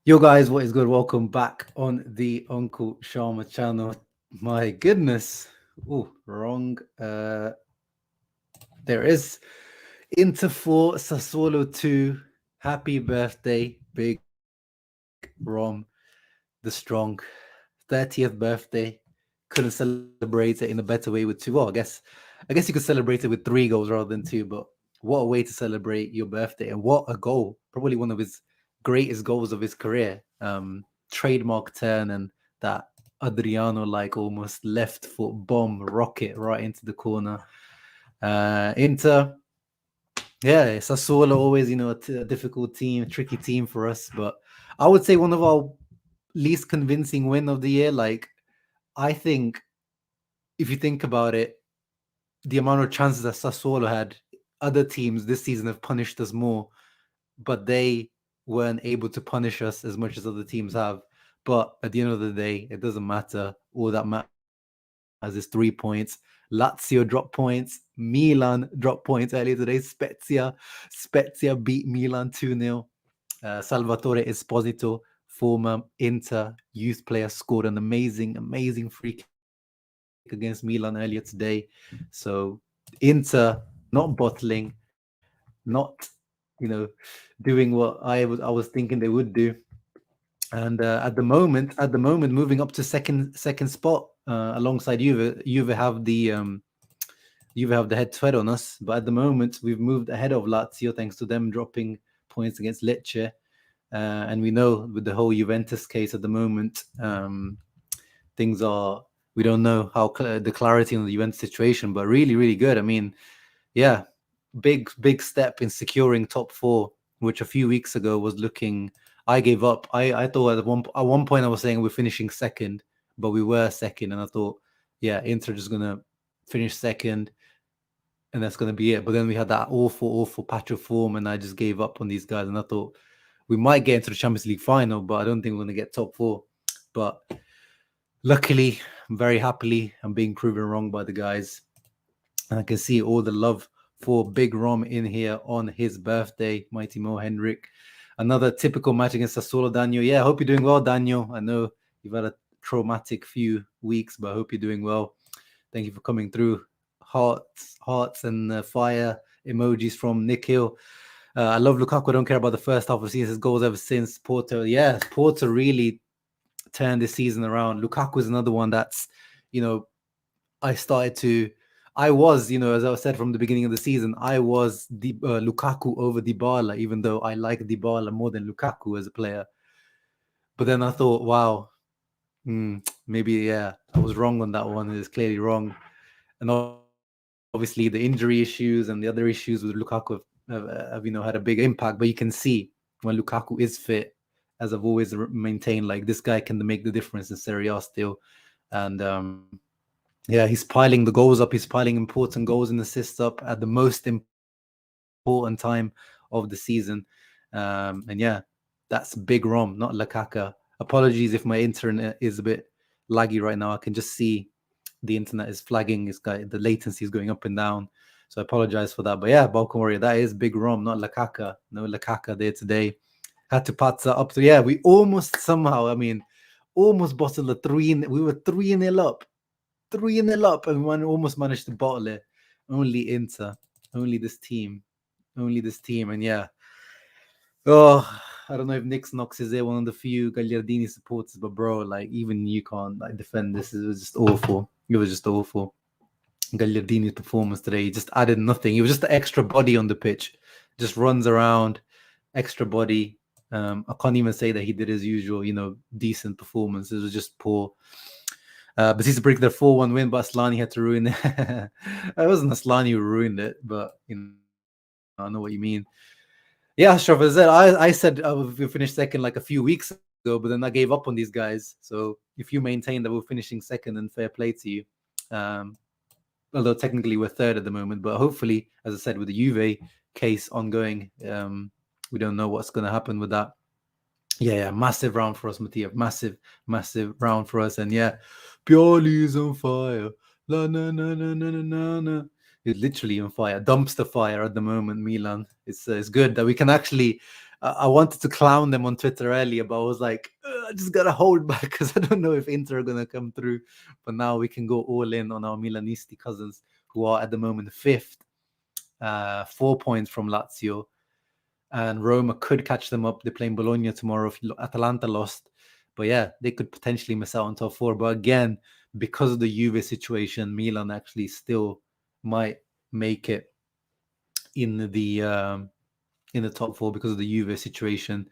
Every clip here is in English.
Yo guys, what is good? Welcome back on the Uncle Sharma channel. My goodness. Oh, wrong. There is Inter 4, Sassuolo 2. Happy birthday, Big Rom, the strong. 30th birthday. Couldn't celebrate it in a better way with two. Well, I guess you could celebrate it with 3 goals rather than 2, but what a way to celebrate your birthday and what a goal. Probably one of his greatest goals of his career. Trademark turn and that Adriano like almost left foot bomb rocket right into the corner. Inter, yeah, Sassuolo always, a difficult team, tricky team for us, but I would say one of our least convincing win of the year. Like, I think if you think about it, the amount of chances that Sassuolo had, other teams this season have punished us more, but they weren't able to punish us as much as other teams have. But at the end of the day, it doesn't matter. All that matters is 3 points. Lazio drop points. Milan drop points earlier today. Spezia beat Milan 2-0. Salvatore Esposito, former Inter youth player, scored an amazing free kick against Milan earlier today. So Inter not bottling, not doing what I was thinking they would do. And at the moment, moving up to second spot alongside Juve. Juve have the head to head on us, but at the moment we've moved ahead of Lazio thanks to them dropping points against Lecce. And we know with the whole Juventus case at the moment, things are, we don't know how the clarity on the Juventus situation, but really good. I mean, yeah, big step in securing top 4, which a few weeks ago was looking. I gave up. I thought at one point I was saying we're finishing second, but we were second, and I thought, yeah, Inter just gonna finish second, and that's gonna be it. But then we had that awful patch of form, and I just gave up on these guys, and I thought we might get into the Champions League final, but I don't think we're gonna get top 4. But luckily, very happily, I'm being proven wrong by the guys. And I can see all the love for Big Rom in here on his birthday, Mighty Mo Henrik. Another typical match against Sassuolo, Daniel. Yeah, I hope you're doing well, Daniel. I know you've had a traumatic few weeks, but I hope you're doing well. Thank you for coming through. Hearts, and fire emojis from Nick Hill. I love Lukaku. I don't care about the first half of the season. His goals ever since. Porto. Yeah, Porto really turned this season around. Lukaku is another one that's, I started to, I was, as I said from the beginning of the season, I was Lukaku over Dybala, even though I like Dybala more than Lukaku as a player. But then I thought, wow, maybe, yeah, I was wrong on that one. It's clearly wrong. And obviously the injury issues and the other issues with Lukaku have had a big impact. But you can see when Lukaku is fit, as I've always maintained, like this guy can make the difference in Serie A still. And yeah, he's piling the goals up. He's piling important goals and assists up at the most important time of the season. And yeah, that's Big Rom, not Lukaku. Apologies if my internet is a bit laggy right now. I can just see the internet is flagging. It's got the latency is going up and down. So I apologize for that. But yeah, Balkan Warrior, that is Big Rom, not Lukaku. No Lukaku there today. Had to patch that up. So yeah, we almost somehow, almost bottled a 3. We were 3-0 up. 3-0 up, and we almost managed to bottle it. Only Inter, only this team. And yeah. Oh, I don't know if Nick Knox is there, one of the few Gagliardini supporters, but bro, like even you can't defend this. It was just awful. It was just awful. Gagliardini's performance today, he just added nothing. He was just the extra body on the pitch, just runs around, extra body. I can't even say that he did his usual, decent performance. It was just poor. But he's to break their 4-1 win, but Aslani had to ruin it. It wasn't Aslani who ruined it, but I know what you mean. Yeah, Ashraf, as I said we finished second like a few weeks ago, but then I gave up on these guys. So if you maintain that we're finishing second, then fair play to you. Um, Although technically we're third at the moment, but hopefully, as I said, with the Juve case ongoing, we don't know what's going to happen with that. Yeah, massive round for us, Mattia. Massive round for us. And yeah, Pioli is on fire. La na na na na na na na. It's literally on fire. Dumpster fire at the moment, Milan. It's good that we can actually I wanted to clown them on Twitter earlier, but I was like, I just gotta hold back because I don't know if Inter are gonna come through. But now we can go all in on our Milanisti cousins, who are at the moment fifth, 4 points from Lazio, and Roma could catch them up. They're playing Bologna tomorrow if Atalanta lost. But yeah, they could potentially miss out on top four. But again, because of the Juve situation, Milan actually still might make it in the top four because of the Juve situation.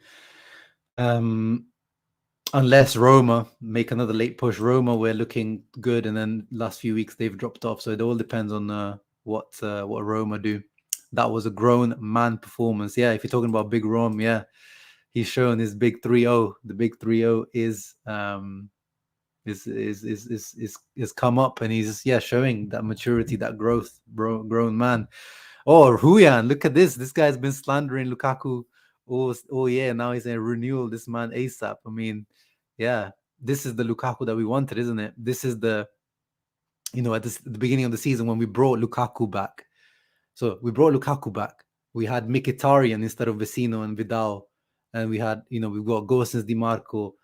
Unless Roma make another late push. Roma were looking good, and then last few weeks they've dropped off. So it all depends on what Roma do. That was a grown man performance. Yeah, if you're talking about Big Rome, yeah, he's shown his big 3-0. The big 3-0 is come up, and he's showing that maturity, that growth, grown man. Oh, Ruyan, look at this. This guy's been slandering Lukaku. Oh yeah, now he's a renewal. This man ASAP. I mean, yeah, this is the Lukaku that we wanted, isn't it? This is the, at the beginning of the season when we brought Lukaku back. So we brought Lukaku back. We had Mkhitaryan instead of Vecino and Vidal, and we had, we've got Gosens, Di Marco.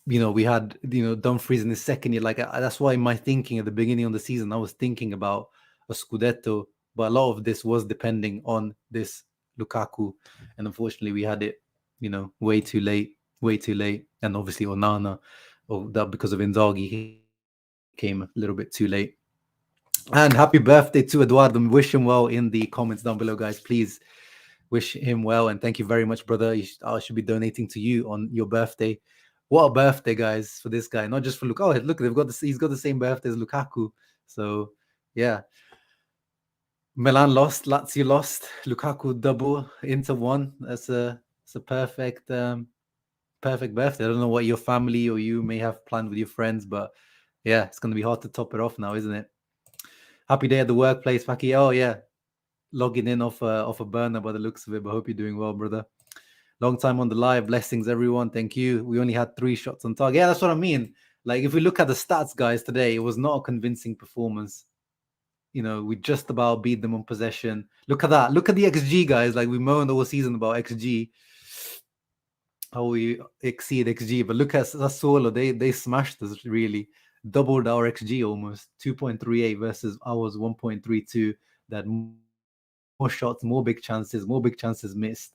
We had, Dumfries in his second year. Like that's why my thinking at the beginning of the season, I was thinking about a Scudetto, but a lot of this was depending on this Lukaku, and unfortunately we had it, way too late, and obviously Onana, that because of Inzaghi came a little bit too late. And happy birthday to Eduardo. Wish him well in the comments down below, guys. Please wish him well, and thank you very much, brother. I should be donating to you on your birthday. What a birthday, guys, for this guy, not just for Lukaku. Oh, look, he's got the same birthday as Lukaku. So yeah, Milan lost, Lazio lost, Lukaku double, Inter won. It's a perfect perfect birthday. I don't know what your family or you may have planned with your friends, but yeah, it's going to be hard to top it off now, isn't it? Happy day at the workplace, Paki. Oh yeah, logging in off a burner by the looks of it, but hope you're doing well, brother. Long time on the live. Blessings, everyone. Thank you. We only had 3 shots on target. Yeah, that's what I mean. Like, if we look at the stats, guys, today, it was not a convincing performance. We just about beat them on possession. Look at that. Look at the XG, guys. Like, we moaned all season about XG, how we exceed XG. But look at Sassuolo. They smashed us, really. Doubled our XG almost. 2.38 versus ours 1.32. That more shots, more big chances missed.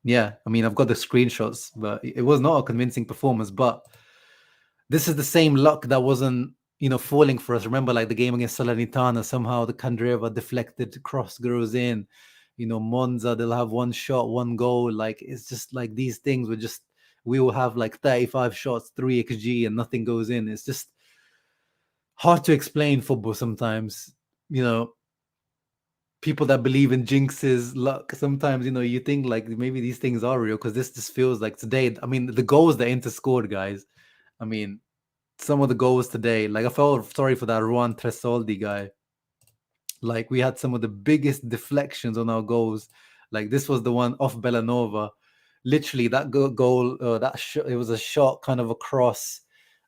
Yeah, I mean, I've got the screenshots, but it was not a convincing performance. But this is the same luck that wasn't, falling for us. Remember, like the game against Salernitana, somehow the Candreva deflected cross goes in. Monza, they'll have one shot, one goal. Like, it's just like these things we will have like 35 shots, 3 XG, and nothing goes in. It's just hard to explain football sometimes. People that believe in jinxes, luck, sometimes, you think like maybe these things are real, because this just feels like today. I mean, the goals that Inter scored, guys. I mean, some of the goals today, like I felt sorry for that Juan Tresoldi guy. Like, we had some of the biggest deflections on our goals. Like, this was the one off Bellanova. Literally, that goal, it was a shot kind of across.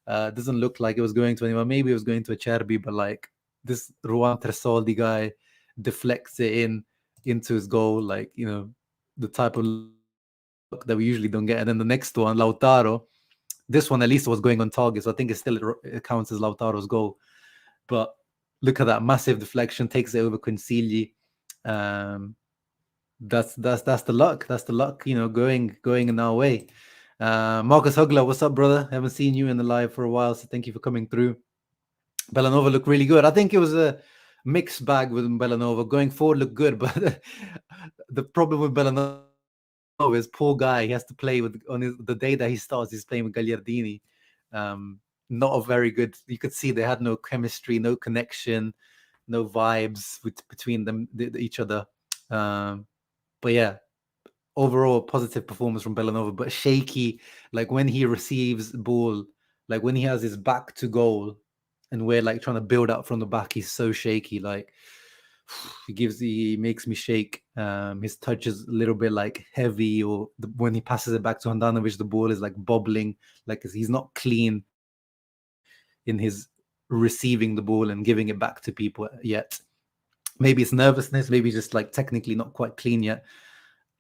Doesn't look like it was going to anyone. Maybe it was going to Acerbi, but like this Juan Tresoldi guy deflects it into his goal, like, the type of luck that we usually don't get. And then the next one, Lautaro, this one at least was going on target, so I think it counts as Lautaro's goal. But look at that massive deflection, takes it over Consigli. That's the luck. That's the luck, going in our way. Marcus Hugler, what's up, brother? Haven't seen you in the live for a while, so thank you for coming through. Bellanova looked really good. I think it was a mixed bag with Bellanova. Going forward, looked good, but the problem with Bellanova is, poor guy, he has to play the day that he starts, he's playing with Gagliardini. Not a very good. You could see they had no chemistry, no connection, no vibes between them, each other. But yeah, overall positive performance from Bellanova, but shaky. Like, when he receives ball, like when he has his back to goal, and we're like trying to build up from the back, he's so shaky. Like, he makes me shake. His touch is a little bit like heavy, or when he passes it back to Handanovic, the ball is like bobbling, like he's not clean in his receiving the ball and giving it back to people yet. Maybe it's nervousness, maybe just like technically not quite clean yet.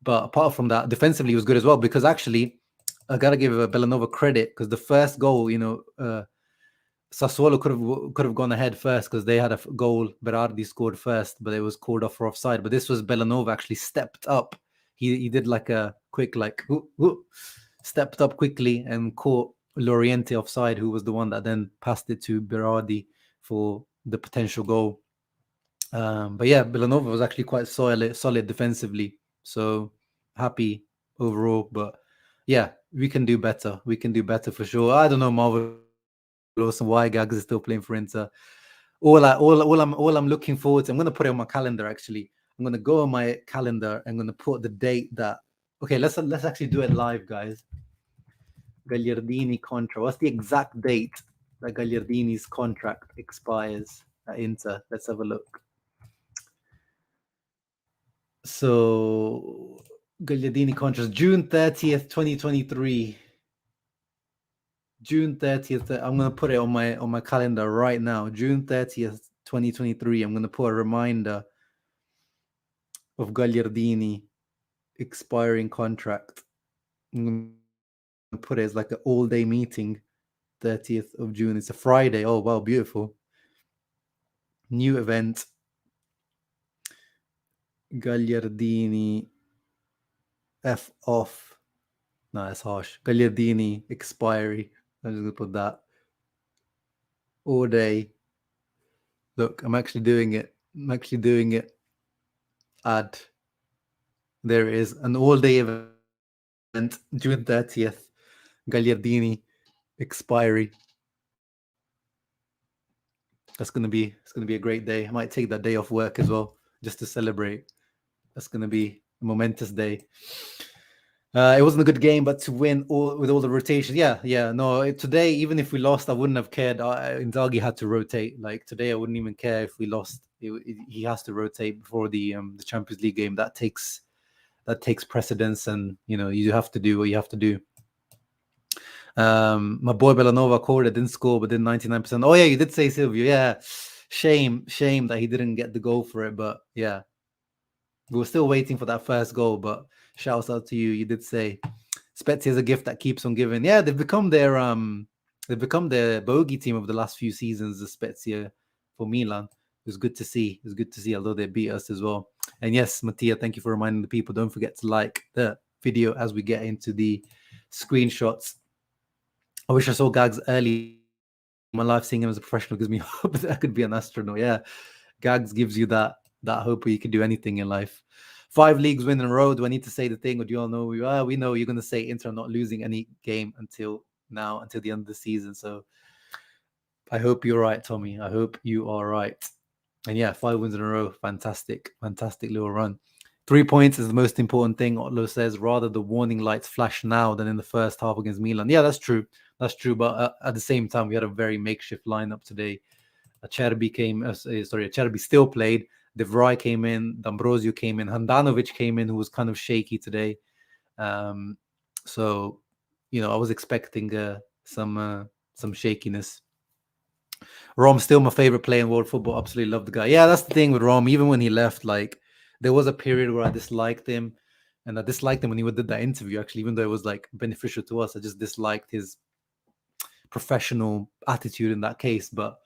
But apart from that, defensively he was good as well, because actually I gotta give Belanova credit, because the first goal, Sassuolo could have gone ahead first because they had a goal. Berardi scored first, but it was called off for offside. But this was Belanova actually stepped up. He did like a quick stepped up quickly and caught Loriente offside, who was the one that then passed it to Berardi for the potential goal. But yeah, Belanova was actually quite solid defensively. So happy overall. But yeah, we can do better. We can do better for sure. I don't know, Marvel and why Gags is still playing for Inter. All I'm looking forward to, I'm gonna put it on my calendar actually. I'm gonna go on my calendar. I'm gonna put the date that. Okay, let's actually do it live, guys. Gagliardini contract. What's the exact date that Gagliardini's contract expires at Inter? Let's have a look. So Gagliardini contract June 30th, 2023. June 30th. I'm gonna put it on my calendar right now. June 30th, 2023. I'm gonna put a reminder of Gagliardini expiring contract. I'm gonna put it as like an all-day meeting. 30th of June. It's a Friday. Oh wow, beautiful. New event. Gagliardini F off. No, that's harsh. Gagliardini expiry. I'm just gonna put that. All day. Look, I'm actually doing it. Add. There it is. An all-day event. June 30th. Gagliardini expiry. It's gonna be a great day. I might take that day off work as well, just to celebrate. That's gonna be a momentous day. It wasn't a good game, but to win with all the rotation, no. Today, even if we lost, I wouldn't have cared. Inzaghi had to rotate. Like today, I wouldn't even care if we lost. He has to rotate before the Champions League game. That takes precedence, and you have to do what you have to do. My boy Belanova scored. Didn't score, but did 99%. Oh yeah, you did say Silvio. Yeah, shame that he didn't get the goal for it. But yeah, we were still waiting for that first goal. But shouts out to you. You did say Spezia is a gift that keeps on giving. Yeah, they've become their bogey team of the last few seasons. The Spezia for Milan. It was good to see. Although they beat us as well. And yes, Mattia, thank you for reminding the people. Don't forget to like the video as we get into the screenshots. I wish I saw Gags early in my life. Seeing him as a professional gives me hope that I could be an astronaut. Yeah, Gags gives you that hope where you can do anything in life. 5 leagues win in a row. Do I need to say the thing, or do you all know? We know you're going to say Inter not losing any game until the end of the season. So I hope you're right, Tommy. I hope you are right. And yeah, 5 wins in a row. Fantastic little run. 3 points is the most important thing. Otlo says, rather the warning lights flash now than in the first half against Milan. Yeah, that's true. But at the same time, we had a very makeshift lineup today. Acerbi still played. De Vrij came in. D'Ambrosio came in. Handanovic came in, who was kind of shaky today. So, I was expecting some shakiness. Rom still my favorite player in world football. Absolutely love the guy. Yeah, that's the thing with Rom. Even when he left, like there was a period where I disliked him, and I disliked him when he did that interview. Actually, even though it was like beneficial to us, I just disliked his professional attitude in that case. But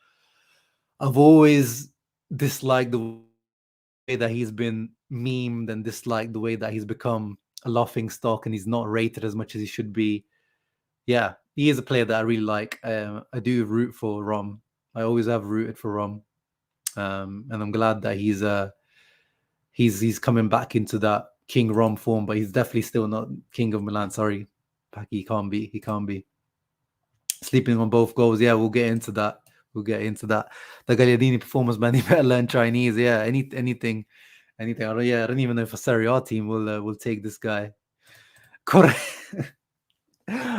I've always disliked the way that he's been memed and disliked the way that he's become a laughing stock and he's not rated as much as he should be. Yeah, he is a player that I really like. I do root for Rom. I always have rooted for Rom, and I'm glad that he's coming back into that King Rom form. But he's definitely still not King of Milan. Sorry, Paki, he can't be. Sleeping on both goals. Yeah, we'll get into that. The Gagliardini performance, man. He better learn Chinese. Yeah, anything. I don't even know if a Serie A team will take this guy.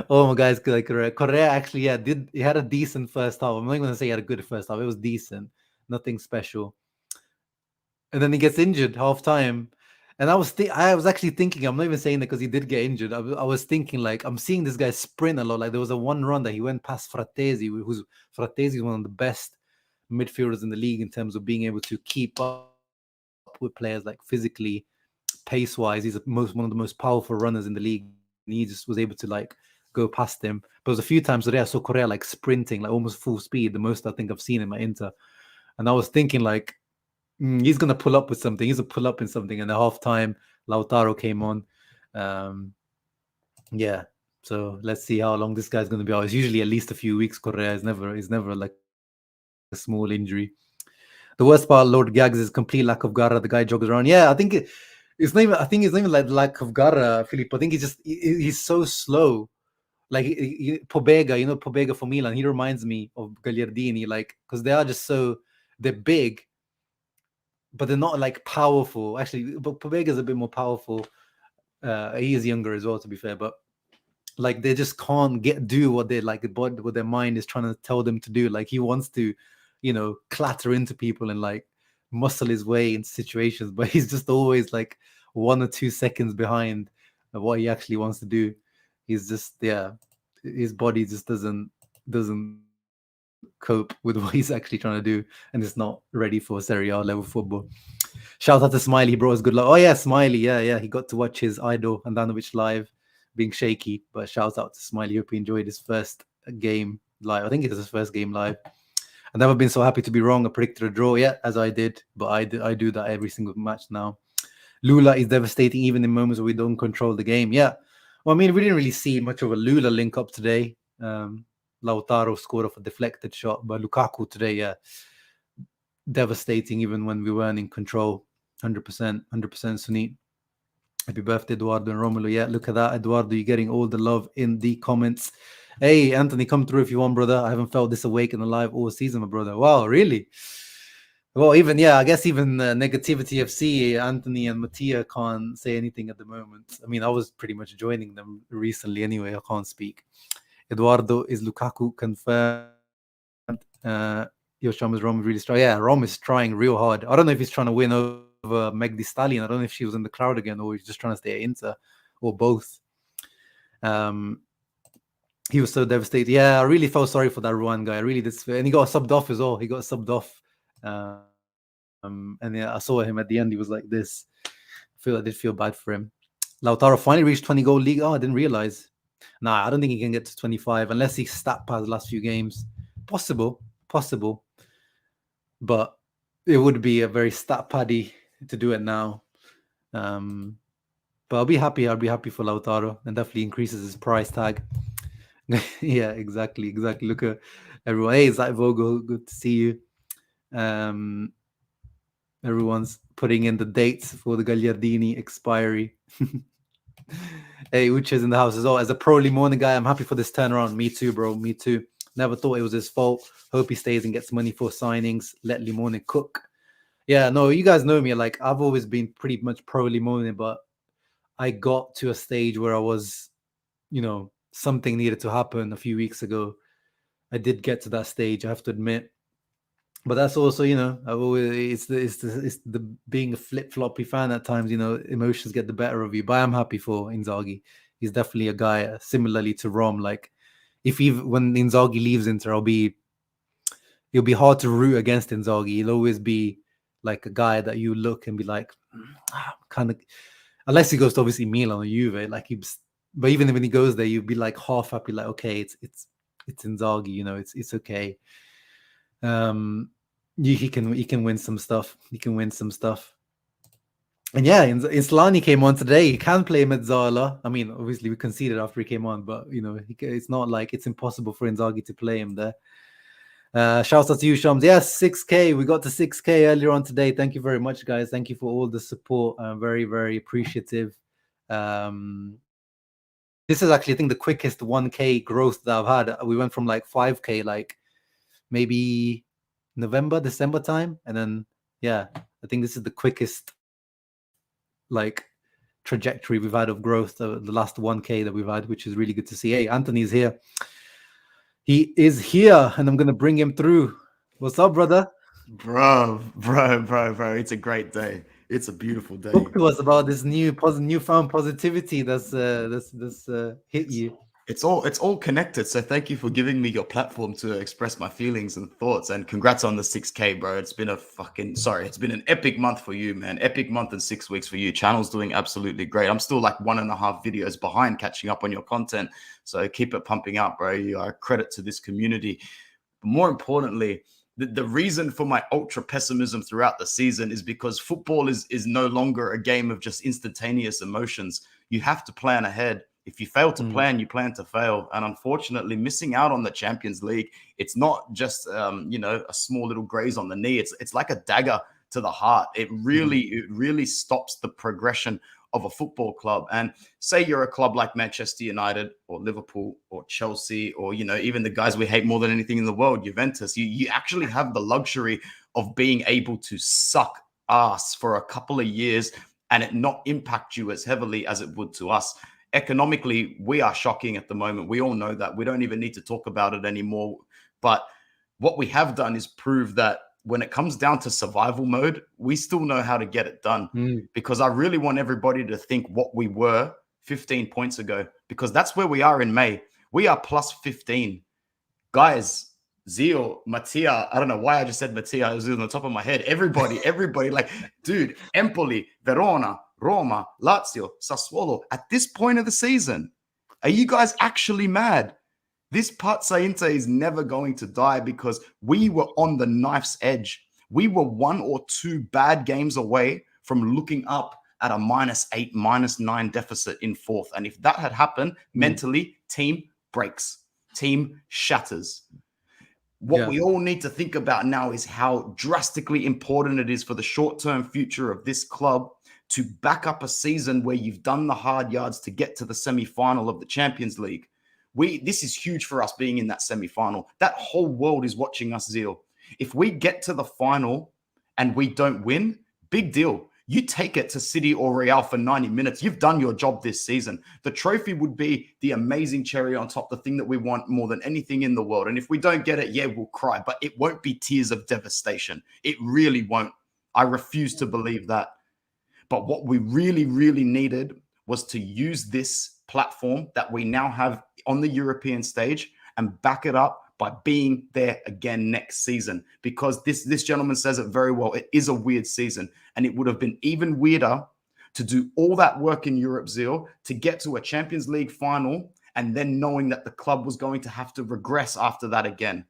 Oh my guys, like Correa actually, he had a decent first half. I'm not going to say he had a good first half. It was decent, nothing special. And then he gets injured half time. And I was actually thinking, I'm not even saying that because he did get injured. I was thinking, like, I'm seeing this guy sprint a lot. Like there was a one run that he went past Fratesi, Fratesi is one of the best midfielders in the league in terms of being able to keep up up with players like physically, pace wise. He's one of the most powerful runners in the league, and he just was able to like go past him. But it was a few times today I saw Correa like sprinting, like almost full speed, the most I think I've seen in my Inter. And I was thinking like, he's gonna pull up with something. He's a pull up in something. And at half time, Lautaro came on. Yeah. So let's see how long this guy's gonna be out. It's usually at least a few weeks. Correa is never like a small injury. The worst part, Lord Gags, is complete lack of Garra. The guy jogs around. Yeah, it's not even. I think it's not even like lack of Garra, Philippe. I think he's so slow. Like Pobega, Pobega for Milan. He reminds me of Gagliardini, like because they are just they're big, but they're not like powerful. Actually, but Pobega's a bit more powerful. He is younger as well, to be fair, but like they just can't do what they like, what their mind is trying to tell them to do. Like he wants to, clatter into people and like muscle his way into situations, but he's just always like 1 or 2 seconds behind what he actually wants to do. He's just his body just doesn't cope with what he's actually trying to do, and it's not ready for Serie A level football. Shout out to Smiley, he brought us good luck. Oh yeah, Smiley, yeah, he got to watch his idol Andanovic live, being shaky. But shout out to Smiley, hope he enjoyed his first game live. I think it was his first game live. I've never been so happy to be wrong. I predicted a draw, as I did, but I do that every single match now. Lula is devastating even in moments where we don't control the game. Yeah, well, I mean, we didn't really see much of a Lula link up today. Lautaro scored off a deflected shot, but Lukaku today, devastating even when we weren't in control. 100%, Sunit. Happy birthday, Eduardo and Romulo. Yeah, look at that, Eduardo. You're getting all the love in the comments. Hey, Anthony, come through if you want, brother. I haven't felt this awake and alive all season, my brother. Wow, really? Well, I guess even Negativity FC, Anthony and Mattia can't say anything at the moment. I mean, I was pretty much joining them recently anyway. I can't speak. Eduardo, is Lukaku confirmed? Yosham, is Rom really strong? Yeah, Rom is trying real hard. I don't know if he's trying to win over Meg Di Stallion. I don't know if she was in the crowd again or he's just trying to stay at Inter or both. He was so devastated. Yeah, I really felt sorry for that Ruan guy. I really did. And he got subbed off as well. He got subbed off. And yeah, I saw him at the end. He was like this. I did feel bad for him. Lautaro finally reached 20 goal league. Oh, I didn't realize. Nah, I don't think he can get to 25 unless he stat past the last few games. Possible. But it would be a very stat paddy to do it now. But I'll be happy. I'll be happy for Lautaro, and definitely increases his price tag. Yeah, exactly. Look at everyone. Hey, Zach Vogel, good to see you. Everyone's putting in the dates for the Gagliardini expiry. Hey, Uche's in the house as well. As a pro Limone guy, I'm happy for this turnaround. Me too, bro. Me too. Never thought it was his fault. Hope he stays and gets money for signings. Let Limone cook. Yeah, no, you guys know me. Like, I've always been pretty much pro Limone, but I got to a stage where I was, something needed to happen a few weeks ago. I did get to that stage, I have to admit. But that's also, I've always it's the being a flip-floppy fan at times, emotions get the better of you. But I'm happy for Inzaghi. He's definitely a guy similarly to Rom. Like, when Inzaghi leaves Inter, it'll be hard to root against Inzaghi. He'll always be like a guy that you look and be like, kind of, unless he goes to obviously Milan or Juve, like but even when he goes there, you'd be like half happy, like, okay, it's Inzaghi, it's okay. He can win some stuff. And yeah, Inslani came on today. He can play Mezzala. I mean, obviously we conceded after he came on, but it's not like it's impossible for Inzaghi to play him there. Shouts out to you, Shams. Yes, 6K. We got to 6K earlier on today. Thank you very much, guys. Thank you for all the support. I'm very, very appreciative. This is actually, I think, the quickest 1K growth that I've had. We went from like 5K, like maybe November, December time. And then, yeah, I think this is the quickest like trajectory we've had of growth, the last 1K that we've had, which is really good to see. Hey, Anthony's here. He is here, and I'm going to bring him through. What's up, brother? Bro. It's a great day. It's a beautiful day. Talk to us about this newfound positivity that's hit you. It's all connected. So thank you for giving me your platform to express my feelings and thoughts. And congrats on the 6K, bro. It's been it's been an epic month for you, man. Epic month and 6 weeks for you. Channel's doing absolutely great. I'm still like 1.5 videos behind catching up on your content. So keep it pumping out, bro. You are a credit to this community. But more importantly, the reason for my ultra pessimism throughout the season is because football is no longer a game of just instantaneous emotions. You have to plan ahead. If you fail to plan, you plan to fail. And unfortunately, missing out on the Champions League, it's not just a small little graze on the knee. It's like a dagger to the heart. It really stops the progression of a football club. And say you're a club like Manchester United or Liverpool or Chelsea, or even the guys we hate more than anything in the world, Juventus. You actually have the luxury of being able to suck ass for a couple of years and it not impact you as heavily as it would to us. Economically, we are shocking at the moment. We all know that. We don't even need to talk about it anymore. But what we have done is prove that when it comes down to survival mode, we still know how to get it done. Because I really want everybody to think what we were 15 points ago, because that's where we are in May. We are plus 15. Guys, Zio, Mattia, I don't know why I just said Mattia. It was on the top of my head. Everybody, like, dude, Empoli, Verona, Roma, Lazio, Sassuolo, at this point of the season, are you guys actually mad? This Pazza Inter is never going to die because we were on the knife's edge. We were 1 or 2 bad games away from looking up at a -8, -9 deficit in fourth. And if that had happened, mentally, team breaks, team shatters. What we all need to think about now is how drastically important it is for the short-term future of this club to back up a season where you've done the hard yards to get to the semi-final of the Champions League. This is huge for us being in that semi-final. That whole world is watching us, Zeal. If we get to the final and we don't win, big deal. You take it to City or Real for 90 minutes. You've done your job this season. The trophy would be the amazing cherry on top, the thing that we want more than anything in the world. And if we don't get it, yeah, we'll cry, but it won't be tears of devastation. It really won't. I refuse to believe that. But what we really, really needed was to use this platform that we now have on the European stage and back it up by being there again next season. Because this gentleman says it very well. It is a weird season. And it would have been even weirder to do all that work in Europe, Zeal, to get to a Champions League final and then knowing that the club was going to have to regress after that again.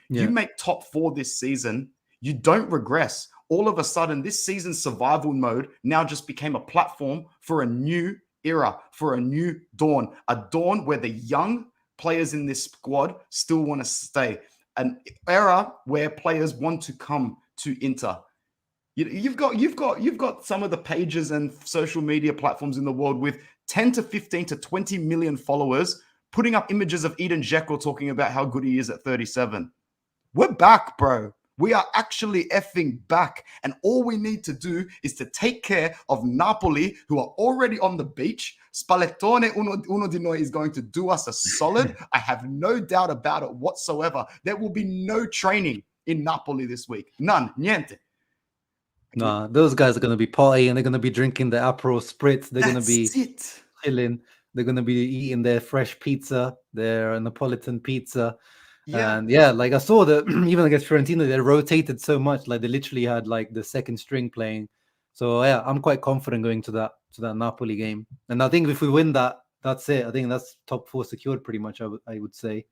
You make top 4 this season, you don't regress. All of a sudden, this season's survival mode now just became a platform for a new era, for a new dawn, a dawn where the young players in this squad still want to stay, an era where players want to come to Inter. You've got some of the pages and social media platforms in the world with 10 to 15 to 20 million followers putting up images of Eden Dzeko talking about how good he is at 37. We're back, bro. We are actually effing back. And all we need to do is to take care of Napoli, who are already on the beach. Spallettone, uno di noi, is going to do us a solid. I have no doubt about it whatsoever. There will be no training in Napoli this week. None. Niente. Nah, those guys are going to be partying. They're going to be drinking the Aperol Spritz. They're going to be chilling. They're going to be eating their fresh pizza, their Napolitan pizza. Yeah. And like I saw that even against Fiorentina, they rotated so much. Like they literally had like the second string playing. So yeah, I'm quite confident going to that Napoli game. And I think if we win that, that's it. I think that's top 4 secured pretty much, I would say.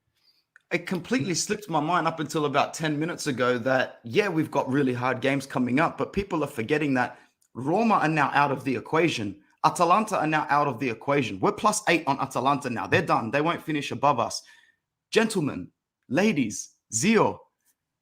It completely slipped my mind up until about 10 minutes ago that, we've got really hard games coming up, but people are forgetting that Roma are now out of the equation. Atalanta are now out of the equation. We're +8 on Atalanta now. They're done. They won't finish above us. Gentlemen, ladies, Zio,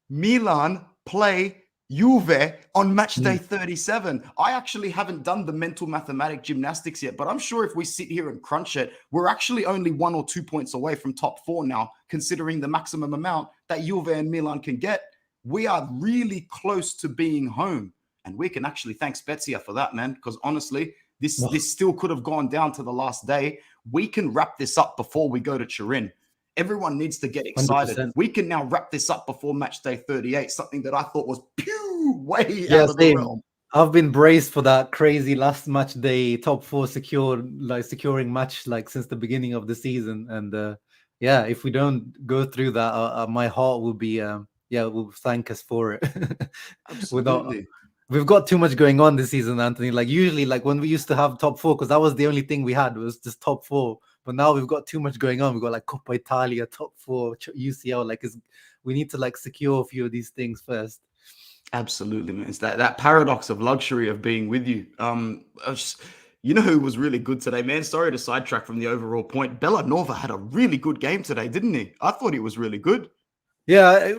Milan play Juve on match day 37. I actually haven't done the mental mathematic gymnastics yet, but I'm sure if we sit here and crunch it, we're actually only 1 or 2 points away from top 4 now, considering the maximum amount that Juve and Milan can get. We are really close to being home, and we can actually thank Spezia for that, man, because honestly, this still could have gone down to the last day. We can wrap this up before we go to Turin. Everyone needs to get excited. 100%. We can now wrap this up before match day 38, something that I thought was way out of the realm. I've been braced for that crazy last match day top four securing match like since the beginning of the season, and yeah, if we don't go through that, my heart will be will thank us for it. Without Absolutely. We've got too much going on this season, Anthony. Like usually, like when we used to have top four, because that was the only thing we had was just top four. But now we've got too much going on. We've got like Coppa Italia, top four, UCL. Like, we need to like secure a few of these things first. Absolutely, man. It's that paradox of luxury of being with you. You know who was really good today, man? Sorry to sidetrack from the overall point. Bellanova had a really good game today, didn't he? I thought he was really good. Yeah,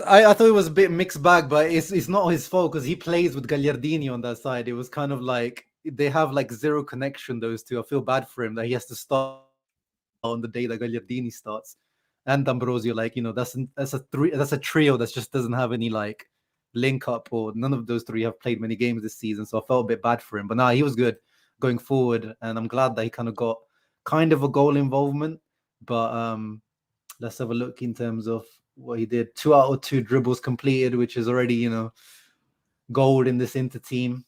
I thought it was a bit mixed bag, but it's not his fault because he plays with Gagliardini on that side. It was kind of like they have like zero connection, those two. I feel bad for him that he has to start on the day that Gagliardini starts. And D'Ambrosio, like, that's a trio that just doesn't have any like link up, or none of those three have played many games this season. So I felt a bit bad for him. But he was good going forward, and I'm glad that he kind of got kind of a goal involvement. But let's have a look in terms of what he did. 2 out of 2 dribbles completed, which is already, gold in this Inter team.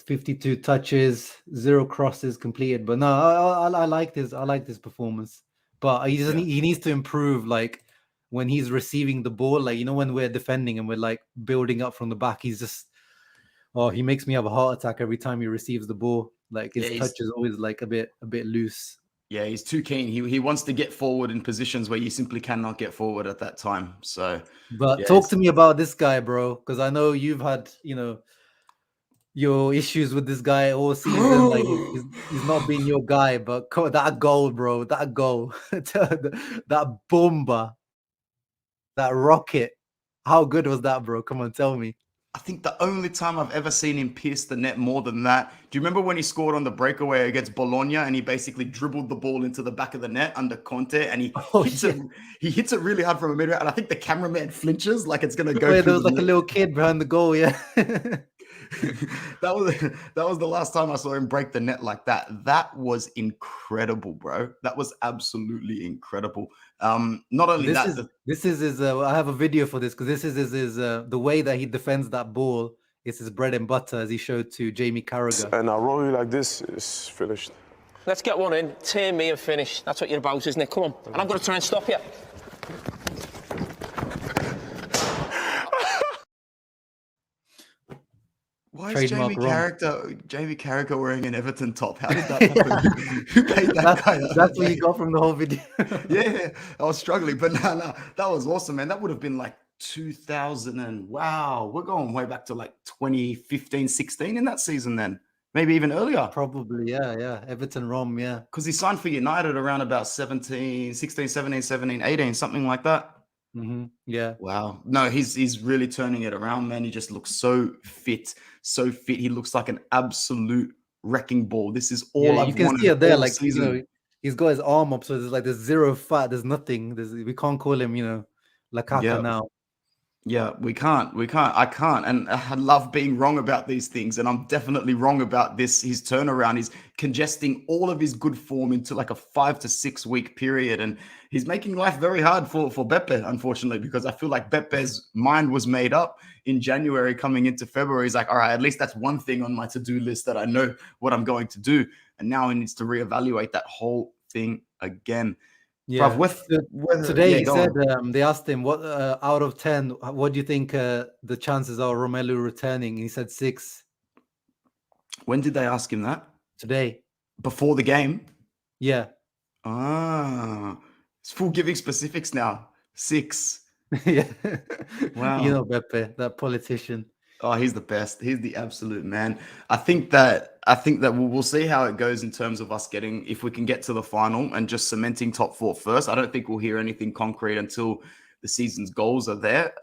52 touches, 0 crosses completed. But no, I like this. I like this performance. But he needs to improve, like when he's receiving the ball, like when we're defending and we're like building up from the back, he makes me have a heart attack every time he receives the ball. Like his touch is always like a bit loose. Yeah, he's too keen. He wants to get forward in positions where you simply cannot get forward at that time. So, but talk to me about this guy, bro, because I know you've had, your issues with this guy all season. Like he's not been your guy, but that goal, bro, that goal, that bomba, that rocket. How good was that, bro? Come on, tell me. I think the only time I've ever seen him pierce the net more than that. Do you remember when he scored on the breakaway against Bologna and he basically dribbled the ball into the back of the net under Conte and he hits it really hard from a mid-range, and I think the cameraman flinches like it's gonna go through. There was like a little kid behind the goal, yeah. that was the last time I saw him break the net like that. That was incredible, bro. That was absolutely incredible. Not only this is his. I have a video for this because this is his. The way that he defends that ball is his bread and butter, as he showed to Jamie Carragher. And I roll you like this is finished. Let's get one in, turn me and finish. That's what you're about, isn't it? Come on. And I'm going to try and stop you. Why is Jamie Carragher wearing an Everton top? How did that happen? Who paid that guy? That's what you got from the whole video. Yeah, I was struggling, but no, that was awesome, man. That would have been like 2000 and wow, we're going way back to like 2015, 16 in that season then. Maybe even earlier. Probably, yeah. Everton Rom, yeah. Because he signed for United around about 16, 17, 17, 18, something like that. Mm-hmm. Yeah. Wow. No, he's really turning it around, man. He just looks so fit, so fit. He looks like an absolute wrecking ball. This is all I've you can wanted see it there, like season. he's got his arm up, so there's zero fat, there's nothing. We can't call him, Lukaku now. Yeah, we can't. I can't. And I love being wrong about these things. And I'm definitely wrong about this. His turnaround is congesting all of his good form into like a 5 to 6 week period. And he's making life very hard for Beppe, unfortunately, because I feel like Beppe's mind was made up in January coming into February. He's like, all right, at least that's one thing on my to-do list that I know what I'm going to do. And now he needs to reevaluate that whole thing again. Yeah. Today he said they asked him what out of 10, what do you think the chances are Romelu returning? He said 6. When did they ask him that? Today. Before the game? Yeah. It's full giving specifics now. 6. Yeah. Wow. Beppe, that politician. Oh, he's the best. He's the absolute man. I think that we'll see how it goes in terms of us getting, if we can get to the final and just cementing top 4 first. I don't think we'll hear anything concrete until the season's goals are there.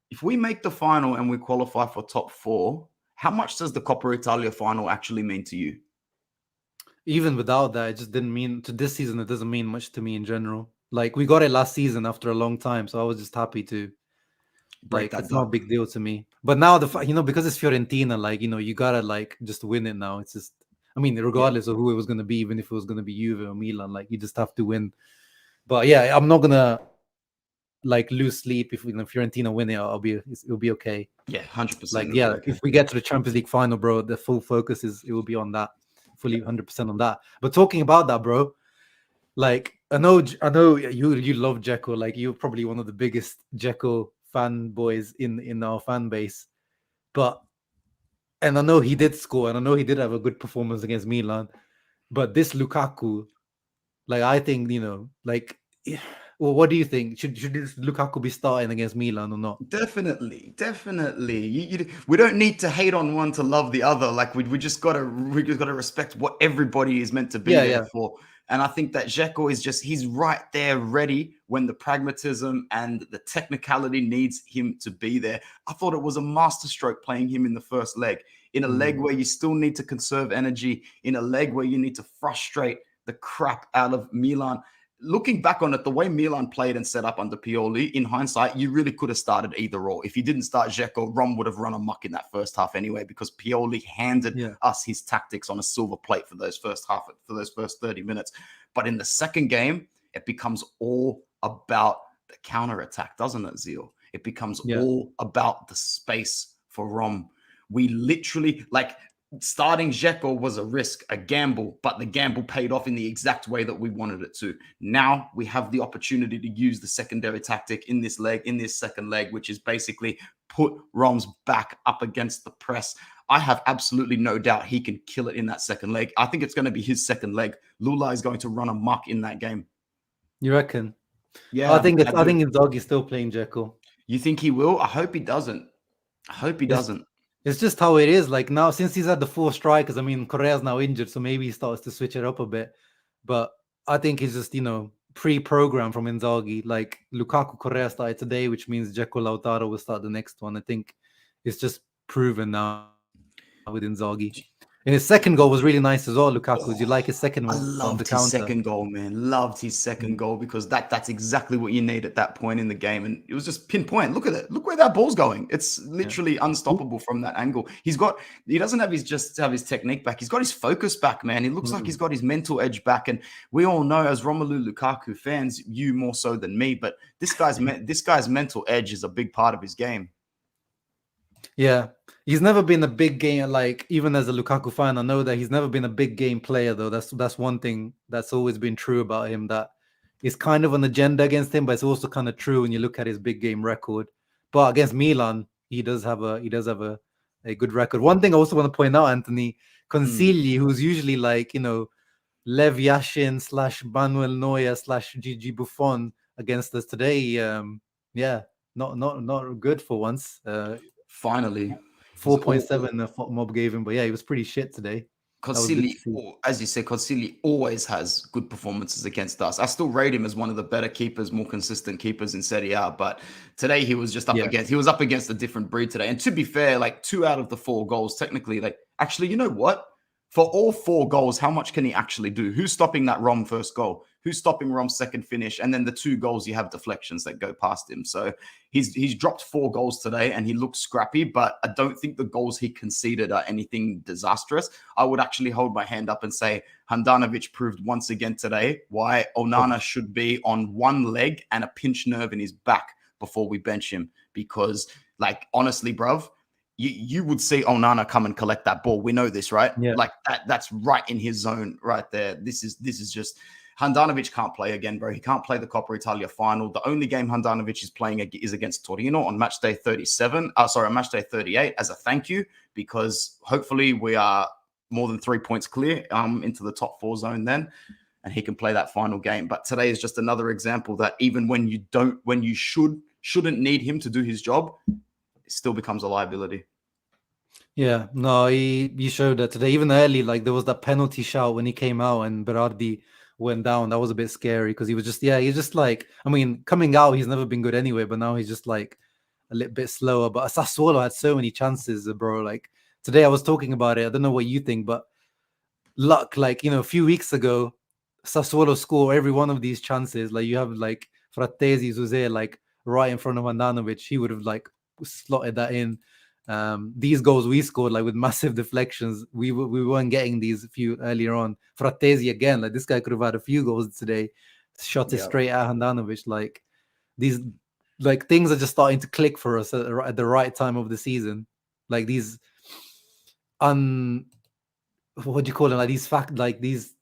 If we make the final and we qualify for top 4, how much does the Coppa Italia final actually mean to you? Even without that, it just didn't mean to this season. It doesn't mean much to me in general. Like we got it last season after a long time, so I was just happy to. Like it's not a big deal to me. But now because it's Fiorentina, like you gotta like just win it now. It's just, I mean, regardless of who it was gonna be, even if it was gonna be Juve or Milan, like you just have to win. But yeah, I'm not gonna like lose sleep if Fiorentina win it. It'll be okay. Yeah, 100%. Like, yeah, if we get to the Champions League final, bro, the full focus it will be on that, fully 100% on that. But talking about that, bro, like I know you love Dzeko. Like, you're probably one of the biggest Dzeko fanboys in our fan base. And I know he did score, and I know he did have a good performance against Milan. But this Lukaku, like, I think, like, well, what do you think? Should this Lukaku be starting against Milan or not? Definitely. We don't need to hate on one to love the other. Like, we just gotta respect what everybody is meant to be there for. And I think that Dzeko he's right there ready when the pragmatism and the technicality needs him to be there. I thought it was a masterstroke playing him in the first leg, in a leg where you still need to conserve energy, in a leg where you need to frustrate the crap out of Milan. Looking back on it, the way Milan played and set up under Pioli, in hindsight, you really could have started either or. If you didn't start Dzeko, Rom would have run amok in that first half anyway, because Pioli handed us his tactics on a silver plate for those first 30 minutes. But in the second game, it becomes all about the counter-attack, doesn't it, Zeal? It becomes all about the space for Rom. We literally, like, starting Dzeko was a risk, a gamble, but the gamble paid off in the exact way that we wanted it to. Now we have the opportunity to use the secondary tactic in this second leg, which is basically put Rom's back up against the press. I have absolutely no doubt he can kill it in that second leg. I think it's going to be his second leg. Lula is going to run amok in that game. You reckon? Yeah, I think Inzaghi's still playing Dzeko. You think he will? I hope he doesn't. Doesn't. It's just how it is. Like, now, since he's had the 4 strikers, I mean, Correa's now injured, so maybe he starts to switch it up a bit. But I think he's just, pre-programmed from Inzaghi. Like, Lukaku, Correa started today, which means Dzeko, Lautaro will start the next one. I think it's just proven now with Inzaghi. And his second goal was really nice as well, Lukaku. Do you like his second one? I loved his second goal, man. Loved his second goal, because that's exactly what you need at that point in the game. And it was just pinpoint. Look at it. Look where that ball's going. It's literally unstoppable from that angle. He doesn't have his technique back. He's got his focus back, man. He looks like he's got his mental edge back. And we all know, as Romelu Lukaku fans, you more so than me, but this guy's mental edge is a big part of his game. Yeah, he's never been a big game, like, even as a Lukaku fan, I know that he's never been a big game player, though. That's one thing that's always been true about him, that is kind of an agenda against him, but it's also kind of true when you look at his big game record. But against Milan, he does have a good record. One thing I also want to point out, Anthony, Consigli, who's usually like, Lev Yashin / Manuel Neuer / Gigi Buffon against us today. Not good for once. Finally, 4.7 Mob gave him, but yeah, he was pretty shit today. Consigli, as you said, Consigli always has good performances against us. I still rate him as one of the better keepers, more consistent keepers in Serie A, but today he was just up against a different breed today. And to be fair, like, 2 out of the 4 goals, technically, like, actually, you know what? For all 4 goals, how much can he actually do? Who's stopping that Rom first goal? Who's stopping Rom's second finish? And then the 2 goals, you have deflections that go past him. So he's dropped 4 goals today, and he looks scrappy, but I don't think the goals he conceded are anything disastrous. I would actually hold my hand up and say Handanovic proved once again today why Onana should be on one leg and a pinched nerve in his back before we bench him. Because, like, honestly, bruv, you would see Onana come and collect that ball. We know this, right? Yeah. Like, that's right in his zone right there. This is just... Handanovic can't play again, bro. He can't play the Coppa Italia final. The only game Handanovic is playing is against Torino on match day 38 as a thank you, because hopefully we are more than 3 points clear into the top 4 zone then, and he can play that final game. But today is just another example that even when you shouldn't need him to do his job, it still becomes a liability. Yeah, no, he showed that today. Even early, like, there was that penalty shout when he came out and Berardi went down. That was a bit scary, because he's just like, I mean, coming out, he's never been good anyway, but now he's just like a little bit slower. But Sassuolo had so many chances, bro. Like, today I was talking about it. I don't know what you think, but luck, like, a few weeks ago, Sassuolo score every one of these chances. Like, you have like Frattesi, who's there, like, right in front of Handanovic. He would have like slotted that in. These goals we scored, like, with massive deflections, we weren't getting these few earlier on. Frattesi again, like, this guy could have had a few goals today. Shot it straight at Handanovic. Like, these like things are just starting to click for us at the right time of the season. Like these what do you call them? Like these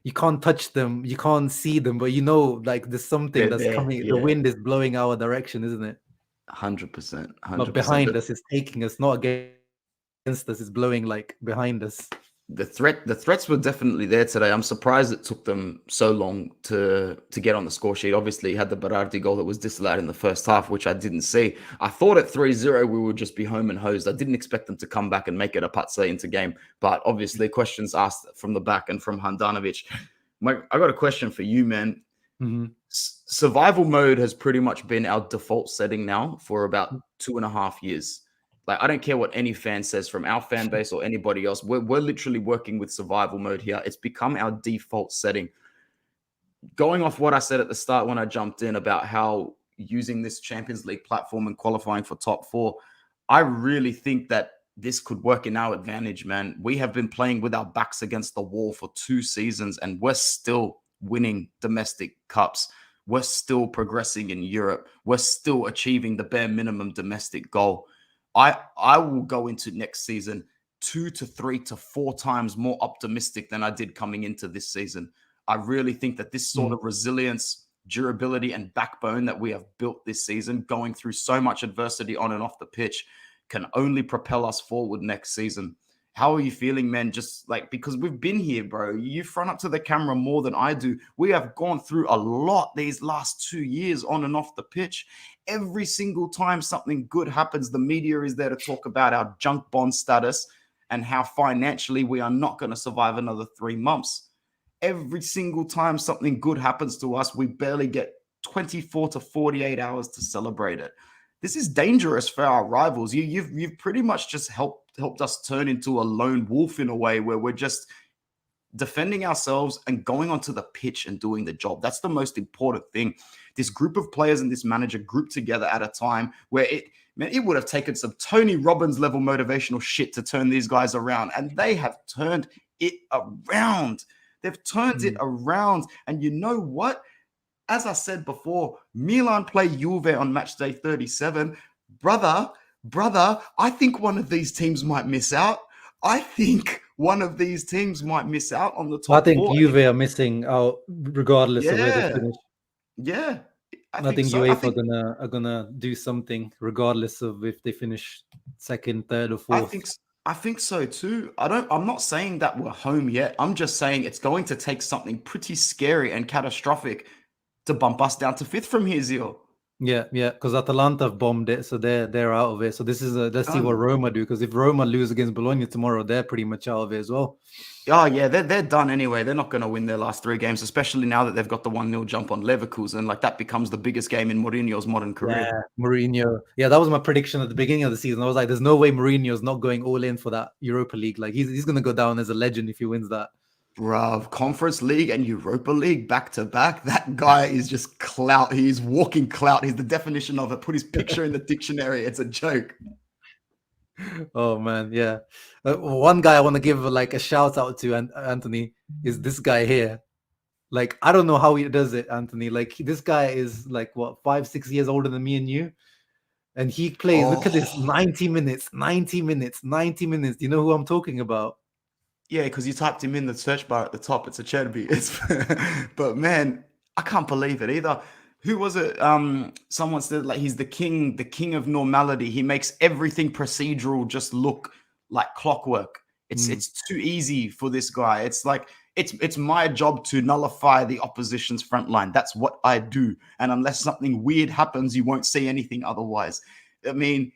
you can't touch them, you can't see them, but you know, like there's something They're that's there. coming. The Yeah, wind is blowing our direction, isn't it? 100%, Not 100%. behind us, it's taking us, not against us, it's blowing like behind us. The threats were definitely there today. I'm surprised it took them so long to get on the score sheet. Obviously, had the Berardi goal that was disallowed in the first half, which I didn't see. I thought at 3-0 we would just be home and hosed. I didn't expect them to come back and make it a patse into game. But obviously, questions asked from the back and from Handanovic. Mike, I got a question for you, man. Mhm. Survival mode has pretty much been our default setting now for about 2.5 years. Like, I don't care what any fan says from our fan base or anybody else. We're literally working with survival mode here. It's become our default setting. Going off what I said at the start when I jumped in about how using this Champions League platform and qualifying for top four, I really think that this could work in our advantage, man. We have been playing with our backs against the wall for 2 seasons, and we're still winning domestic cups. We're still progressing in Europe. We're still achieving the bare minimum domestic goal. I will go into next season 2 to 3 to 4 times more optimistic than I did coming into this season. I really think that this sort of resilience, durability, and backbone that we have built this season, going through so much adversity on and off the pitch, can only propel us forward next season. How are you feeling, man? Just like, because we've been here, bro. You front up to the camera more than I do. We have gone through a lot these last 2 years on and off the pitch. Every single time something good happens, the media is there to talk about our junk bond status and how financially we are not going to survive another 3 months. Every single time something good happens to us, we barely get 24 to 48 hours to celebrate it. This is dangerous for our rivals. You've pretty much just helped us turn into a lone wolf in a way where we're just defending ourselves and going onto the pitch and doing the job. That's the most important thing. This group of players and this manager grouped together at a time where it would have taken some Tony Robbins level motivational shit to turn these guys around, and they have turned it around. They've turned it around. And you know what? As I said before, Milan play Juve on match day 37. Brother, I think one of these teams might miss out. I think one of these teams might miss out on the top I think four. Juve are missing out regardless of where they finish. Yeah. I think so. UEFA are gonna do something regardless of if they finish second, third, or fourth. I think so too. I'm not saying that we're home yet. I'm just saying it's going to take something pretty scary and catastrophic to bump us down to 5th from here, Zio. Yeah, because Atalanta have bombed it, so they're out of it. So this is let's see what Roma do, because if Roma lose against Bologna tomorrow, they're pretty much out of it as well. Oh yeah, they're done anyway. They're not going to win their last 3 games, especially now that they've got the 1-0 jump on Leverkusen. Like, that becomes the biggest game in Mourinho's modern career. Yeah, Mourinho. Yeah, that was my prediction at the beginning of the season. I was like, there's no way Mourinho's not going all in for that Europa League. Like, he's going to go down as a legend if he wins that. Bruv, Conference League and Europa League back to back. That guy is just clout. He's walking clout. He's the definition of it. Put his picture in the dictionary. It's a joke. Oh man, yeah. One guy I want to give like a shout out to, Anthony, is this guy here. Like, I don't know how he does it, Anthony. Like, this guy is like what, 5-6 years older than me and you, and he plays. Look at this, 90 minutes. Do you know who I'm talking about? Yeah, because you typed him in the search bar at the top. It's a Cherby. But man, I can't believe it either. Who was it? Someone said like he's the king of normality. He makes everything procedural just look like clockwork. It's too easy for this guy. It's like it's my job to nullify the opposition's front line. That's what I do. And unless something weird happens, you won't see anything otherwise. I mean,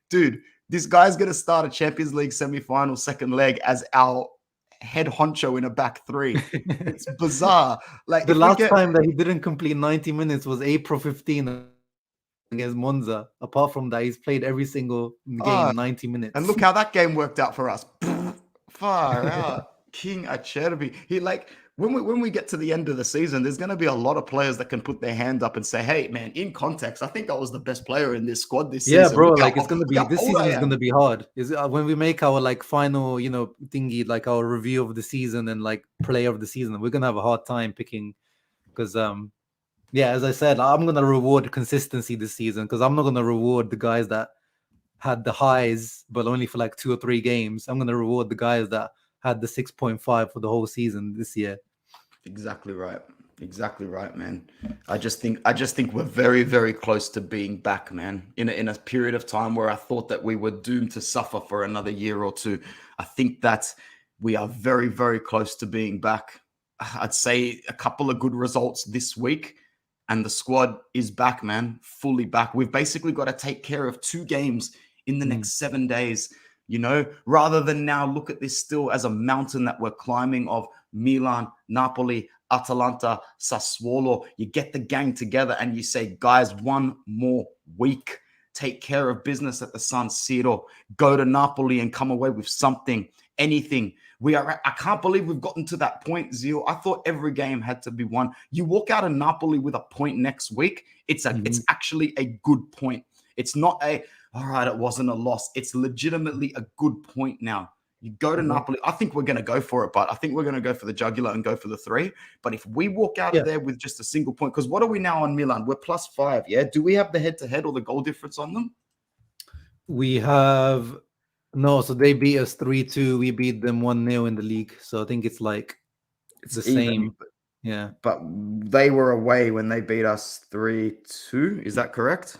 dude, this guy's gonna start a Champions League semi-final second leg as our head honcho in a back 3. It's bizarre. Like, the last time that he didn't complete 90 minutes was April 15 against Monza. Apart from that, he's played every single game 90 minutes. And look how that game worked out for us. Far out. King Acerbi. He, like, when we get to the end of the season, there's going to be a lot of players that can put their hand up and say, hey, man, in context, I think I was the best player in this squad this season. Yeah, bro, like, it's going to be, this season is going to be hard. When we make our, like, final, thingy, like, our review of the season and, like, player of the season, we're going to have a hard time picking, because Yeah, as I said, I'm gonna reward consistency this season because I'm not gonna reward the guys that had the highs, but only for like 2 or 3 games. I'm gonna reward the guys that had the 6.5 for the whole season this year. Exactly right. Exactly right, man. I just think we're very, very close to being back, man. In a period of time where I thought that we were doomed to suffer for another year or two. I think that we are very, very close to being back. I'd say a couple of good results this week, and the squad is back, man. Fully back. We've basically got to take care of 2 games in the next 7 days, rather than now look at this still as a mountain that we're climbing of Milan, Napoli, Atalanta, Sassuolo. You get the gang together and you say, guys, 1 more week. Take care of business at the San Siro. Go to Napoli and come away with something, anything. I can't believe we've gotten to that point, Zio. I thought every game had to be won. You walk out of Napoli with a point next week. It's actually a good point. It's not all right, it wasn't a loss. It's legitimately a good point now. You go to Napoli. I think we're going to go for it, but I think we're going to go for the jugular and go for the 3. But if we walk out of there with just a single point, because what are we now on Milan? We're +5, yeah? Do we have the head-to-head or the goal difference on them? We have no, so they beat us 3-2. We beat them 1-0 in the league. So I think it's like it's the even, same. Yeah. But they were away when they beat us 3-2. Is that correct?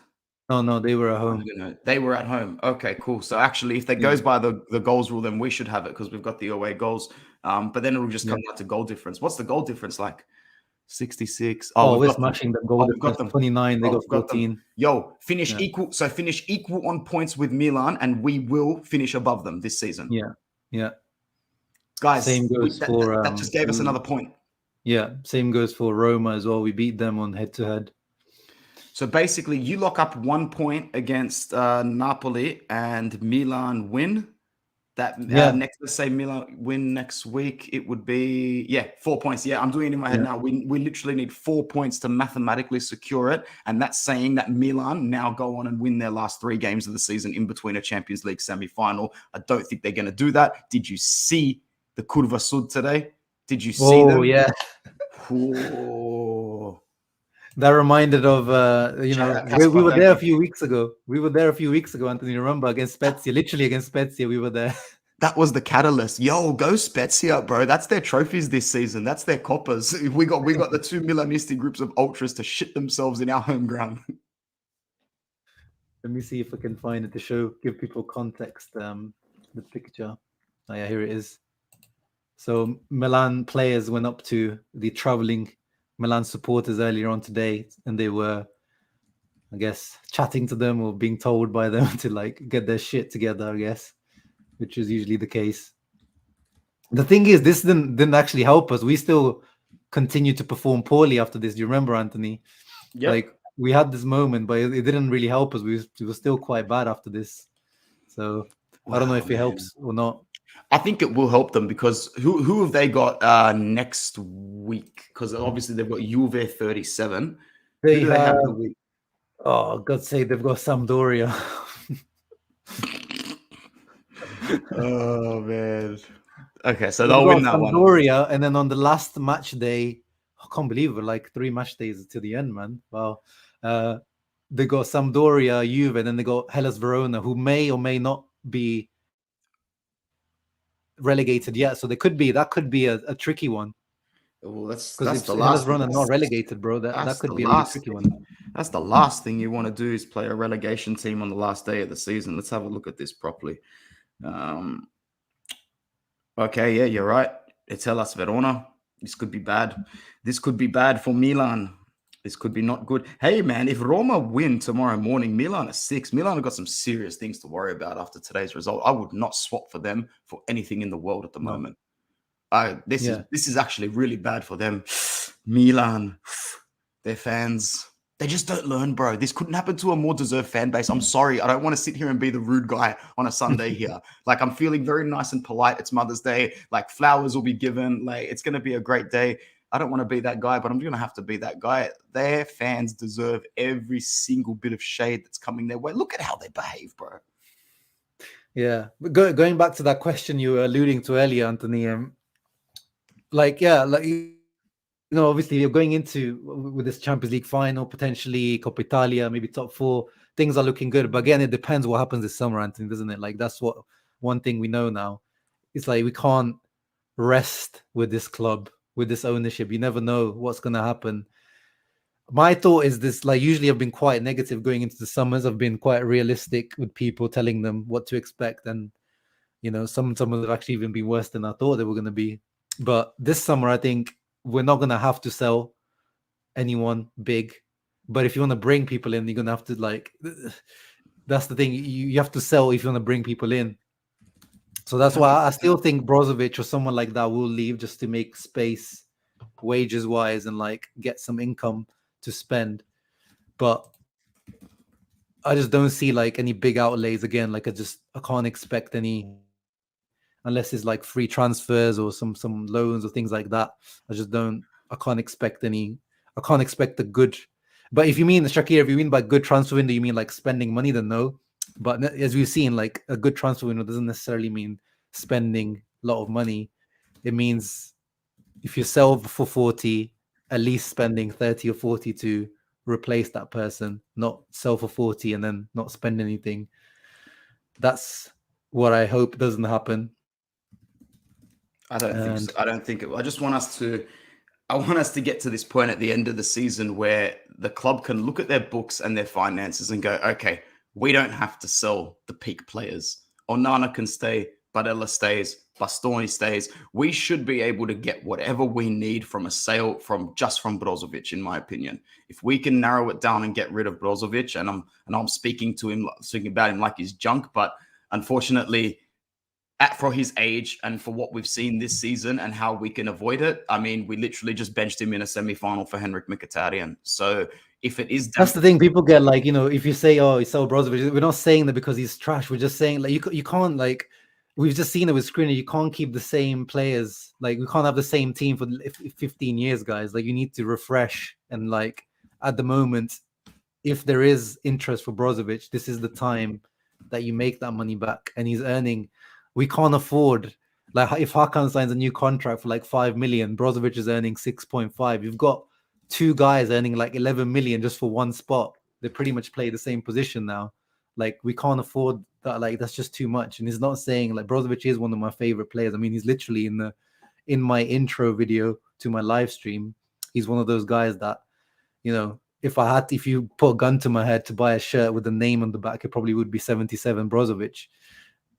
No, they were at home. They were at home. Okay, cool. So actually, if that goes by the goals rule, then we should have it because we've got the away goals. But then it'll just come down to goal difference. What's the goal difference like? 66. We're smashing them. Goal difference 29. They got 14. Yo, finish equal. So finish equal on points with Milan, and we will finish above them this season. Yeah. Guys, same goes for that just gave us another point. Yeah, same goes for Roma as well. We beat them on head-to-head. So basically, you lock up 1 point against Napoli and Milan win. Next, let's say Milan win next week, it would be 4 points. Yeah, I'm doing it in my head now. We literally need 4 points to mathematically secure it, and that's saying that Milan now go on and win their last 3 games of the season in between a Champions League semi-final. I don't think they're going to do that. Did you see the Curva Sud today? Did you see them? Oh yeah. That reminded of, we were there a few weeks ago. Anthony, remember, against Spezia, literally against Spezia, we were there. That was the catalyst. Yo, go Spezia, bro. That's their trophies this season. That's their coppers. We got the 2 Milanisti groups of ultras to shit themselves in our home ground. Let me see if I can find it to give people context. The picture. Oh yeah, here it is. So Milan players went up to the traveling Milan supporters earlier on today, and they were, I guess, chatting to them or being told by them to like get their shit together, I guess, which is usually the case. The thing is, this didn't actually help us. We still continued to perform poorly after this. Do you remember, Anthony? Yeah. Like we had this moment, but it didn't really help us. We were still quite bad after this. So I don't know if it helps or not. I think it will help them because who have they got next week? Because obviously they've got Juve 37. Who do they have the week? Oh, God's sake, they've got Sampdoria. Oh man. Okay, so they'll win that Sampdoria, and then on the last match day, I can't believe we're like 3 match days to the end, man. Wow. They got Sampdoria, Juve, and then they got Hellas Verona, who may or may not be relegated yet. So that could be a tricky one. Well, that's the last. Hellas Verona not relegated, bro. That could be a tricky one. That's the last thing you want to do is play a relegation team on the last day of the season. Let's have a look at this properly. Okay, yeah, you're right. It's Hellas Verona. This could be bad. This could be bad for Milan. This could be not good. Hey, man, if Roma win tomorrow morning, Milan are 6. Milan have got some serious things to worry about after today's result. I would not swap for them for anything in the world at the moment. This is actually really bad for them. Milan, their fans, they just don't learn, bro. This couldn't happen to a more deserved fan base. I'm sorry. I don't want to sit here and be the rude guy on a Sunday here. Like, I'm feeling very nice and polite. It's Mother's Day. Like, flowers will be given. Like, it's going to be a great day. I don't want to be that guy, but I'm going to have to be that guy. Their fans deserve every single bit of shade that's coming their way. Look at how they behave, bro. Yeah. But going back to that question you were alluding to earlier, Anthony, obviously you're going into with this Champions League final, potentially Coppa Italia, maybe top 4. Things are looking good, but again, it depends what happens this summer, Anthony, doesn't it? Like that's what one thing we know now. It's like we can't rest with this club, with this ownership. You never know what's going to happen. My thought is this: like usually I've been quite negative going into the summers. I've been quite realistic with people, telling them what to expect, and some summers have actually even been worse than I thought they were going to be. But this summer, I think we're not going to have to sell anyone big. But if you want to bring people in, you're going to have to that's the thing. You have to sell if you want to bring people in. So that's why I still think Brozovic or someone like that will leave just to make space, wages wise, and get some income to spend. But I just don't see any big outlays again. I can't expect any, unless it's free transfers or some loans or things like that. I can't expect any. I can't expect the good. But if you mean Shakir, if you mean by good transfer window, you mean spending money, then no. But as we've seen, a good transfer window doesn't necessarily mean spending a lot of money. It means if you sell for 40, at least spending 30 or 40 to replace that person, not sell for 40 and then not spend anything. That's what I hope doesn't happen. I don't think so. I don't think it. I just want us to. I want us to get to this point at the end of the season where the club can look at their books and their finances and go, okay, we don't have to sell the peak players. Onana can stay, Barella stays, Bastoni stays. We should be able to get whatever we need from a sale from Brozovic, in my opinion. If we can narrow it down and get rid of Brozovic, and I'm speaking about him like he's junk, but unfortunately, for his age and for what we've seen this season and how we can avoid it, I mean, we literally just benched him in a semi-final for Henrik Mkhitaryan. So if it is... That's the thing. People get if you say, oh, it's so Brozovic, we're not saying that because he's trash. We're just saying you can't we've just seen it with Skriniar. You can't keep the same players. We can't have the same team for 15 years, guys. You need to refresh. And at the moment, if there is interest for Brozovic, this is the time that you make that money back. And he's earning... We can't afford, if Hakan signs a new contract for 5 million, Brozovic is earning 6.5. You've got 2 guys earning 11 million just for one spot. They pretty much play the same position now. We can't afford that. That's just too much. And he's not saying Brozovic is one of my favorite players. I mean, he's literally in my intro video to my live stream. He's one of those guys that, if you put a gun to my head to buy a shirt with the name on the back, it probably would be 77 Brozovic.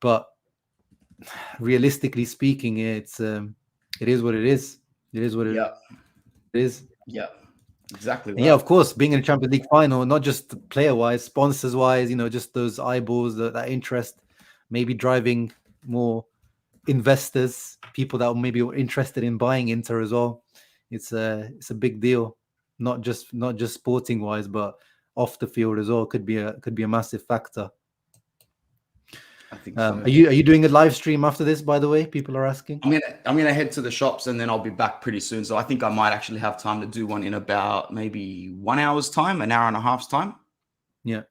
But realistically speaking, it is what it is. It is what it is. Yeah, exactly. Right. Yeah, of course, being in a Champions League final, not just player wise, sponsors wise, just those eyeballs, that interest, maybe driving more investors, people that maybe were interested in buying Inter as well. It's a big deal, not just sporting wise, but off the field as well. Could be a massive factor. I think so. Are you doing a live stream after this, by the way? People are asking. I'm gonna head to the shops and then I'll be back pretty soon. So I think I might actually have time to do one in about maybe 1 hour's time, an hour and a half's time. Yeah.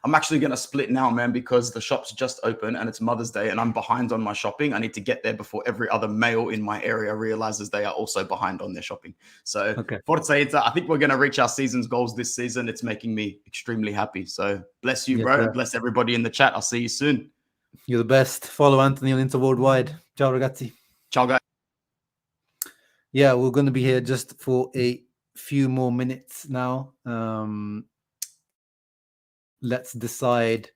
I'm actually gonna split now, man, because the shop's just open and it's Mother's Day and I'm behind on my shopping. I need to get there before every other male in my area realizes they are also behind on their shopping. So Forza Inter, I think we're gonna reach our season's goals this season. It's making me extremely happy. So bless you, bro. Bless everybody in the chat. I'll see you soon. You're the best. Follow Anthony on Inter Worldwide. Ciao, ragazzi. Ciao, guys. Yeah, we're going to be here just for a few more minutes now. Let's decide.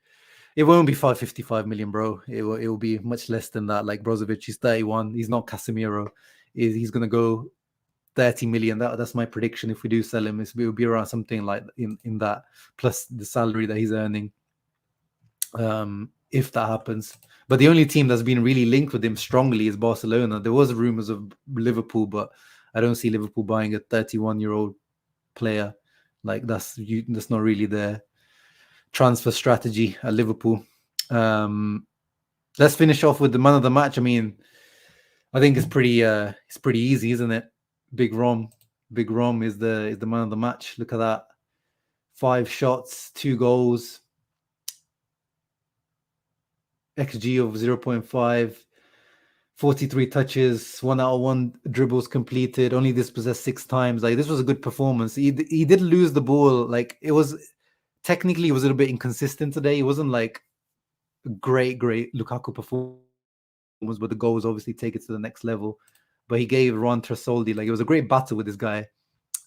It won't be 555 million, bro. It will be much less than that. Brozovic, he's 31. He's not Casemiro. He's going to go 30 million. That's my prediction. If we do sell him, it will be around something like in that, plus the salary that he's earning. If that happens. But the only team that's been really linked with him strongly is Barcelona. There was rumors of Liverpool, but I don't see Liverpool buying a 31-year-old player. That's not really their transfer strategy at Liverpool. Let's finish off with the man of the match. I mean, I think it's pretty easy, isn't it? Big Rom is the man of the match. Look at that. 5 shots, 2 goals. XG of 0.5, 43 touches, 1 out of 1 dribbles completed, only dispossessed 6 times. Like, this was a good performance. He did lose the ball. Like, it was technically, it was a little bit inconsistent today. It wasn't like a great Lukaku performance, but the goals obviously take it to the next level. But he gave Ron Trasoldi, like, it was a great battle with this guy.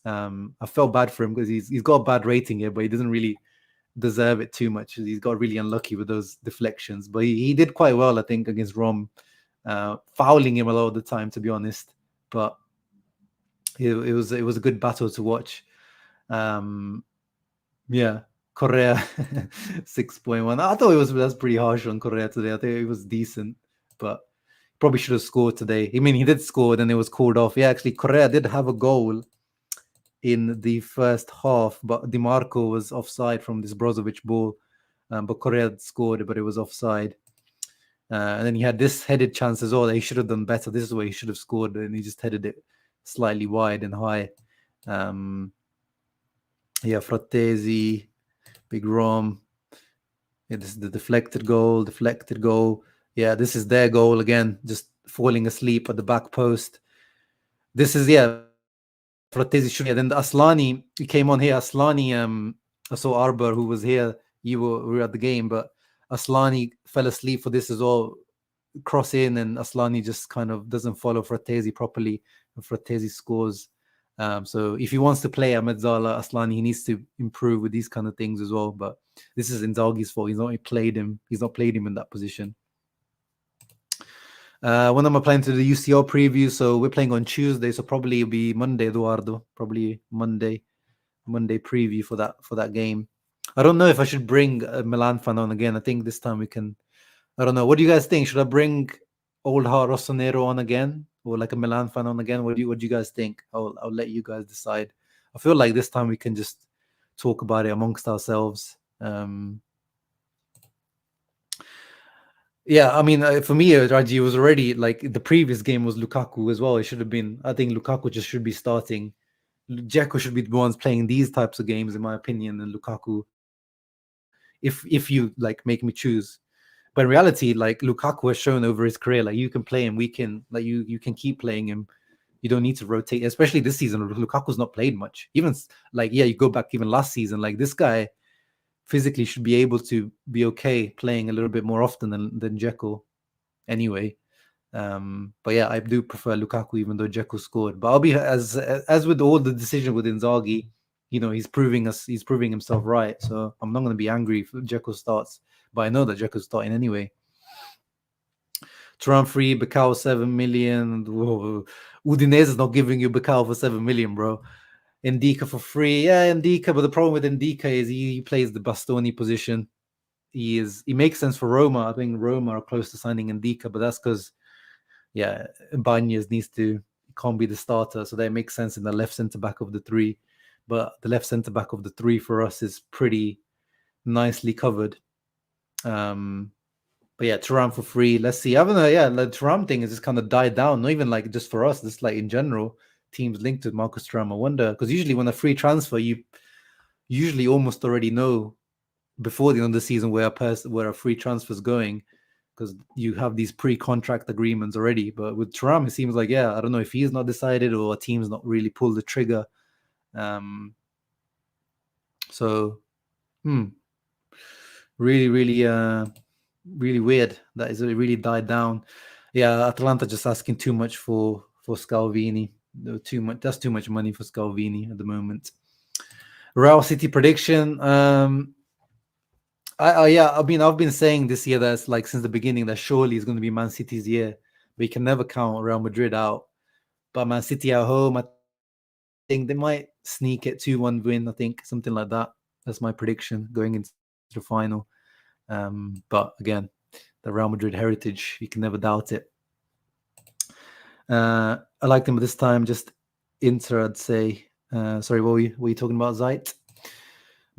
I felt bad for him because he's got a bad rating here, but he doesn't really deserve it too much. He's got really unlucky with those deflections, but he did quite well, I think, against Rom, fouling him a lot of the time, to be honest. But it was a good battle to watch. Yeah, Correa 6.1. I thought that's pretty harsh on Correa today. I think it was decent, but probably should have scored today. I mean, he did score, then it was called off. Yeah, actually, Correa did have a goal in the first half, but DiMarco was offside from this Brozovic ball. But Correa scored, but it was offside. And then he had this headed chance as well that he should have done better. This is where he should have scored, and he just headed it slightly wide and high. Yeah, Frattesi, big Rom. Yeah, this is the deflected goal. Yeah, this is their goal again, just falling asleep at the back post. This is, Frattesi should. Yeah, then the Aslani, he came on here. Aslani, I saw Arbor, who was here. We were at the game, but Aslani fell asleep for this as well. Cross in, and Aslani just kind of doesn't follow Frattesi properly, and Frattesi scores. So if he wants to play at Mezzala, Aslani, he needs to improve with these kind of things as well. But this is Inzaghi's fault. He's not played him in that position. When am I playing to the UCL preview? So we're playing on Tuesday, so probably it'll be Monday, Eduardo. Probably Monday preview for that game. I don't know if I should bring a Milan fan on again. I think this time we can. I don't know. What do you guys think? Should I bring old Rossonero on again, or like a Milan fan on again? What do you guys think? I'll let you guys decide. I feel like this time we can just talk about it amongst ourselves. Yeah, I mean, for me, Raji, was already like the previous game was Lukaku as well. It should have been. I think Lukaku just should be starting. Dzeko should be the ones playing these types of games, in my opinion, and Lukaku. If you like make me choose. But in reality, like Lukaku has shown over his career, like you can play him, you can keep playing him. You don't need to rotate, especially this season. Lukaku's not played much. Even like, you go back even last season, like this guy physically should be able to be okay playing a little bit more often than Dzeko anyway. But yeah, I do prefer Lukaku, even though Dzeko scored. But I'll be as with all the decision with Inzaghi, he's proving himself right. So I'm not going to be angry if Dzeko starts. But I know that Dzeko's starting anyway. Turan free, Bakao 7 million. Whoa. Udinese is not giving you Bakao for 7 million, bro. Ndika for free. Yeah, Ndika. But the problem with Ndika is he plays the Bastoni position. He makes sense for Roma. I think Roma are close to signing Ndika, but that's because, Ibanez can't be the starter. So that makes sense in the left centre back of the three. But the left centre back of the three for us is pretty nicely covered. But yeah, Thuram for free. Let's see. I don't know. Yeah, the Thuram thing has just kind of died down. Not even like just for us. Just like in general, teams linked with Marcus Thuram. I wonder, because usually when a free transfer, you usually almost already know before the end of the season where a free transfer is going, because you have these pre-contract agreements already. But with Thuram, it seems like, I don't know if he's not decided or a team's not really pulled the trigger. Really, really weird that it really died down. Yeah, Atalanta just asking too much for Scalvini. Too much. That's too much money for Scalvini at the moment. Real City prediction. I mean, I've been saying this year that's like since the beginning that surely it's going to be Man City's year, but you can never count Real Madrid out. But Man City at home, I think they might sneak it 2-1 win. I think something like that. That's my prediction going into the final. But again, the Real Madrid heritage, you can never doubt it. I like them this time, just Inter, I'd say. Sorry, what were you talking about, Zait?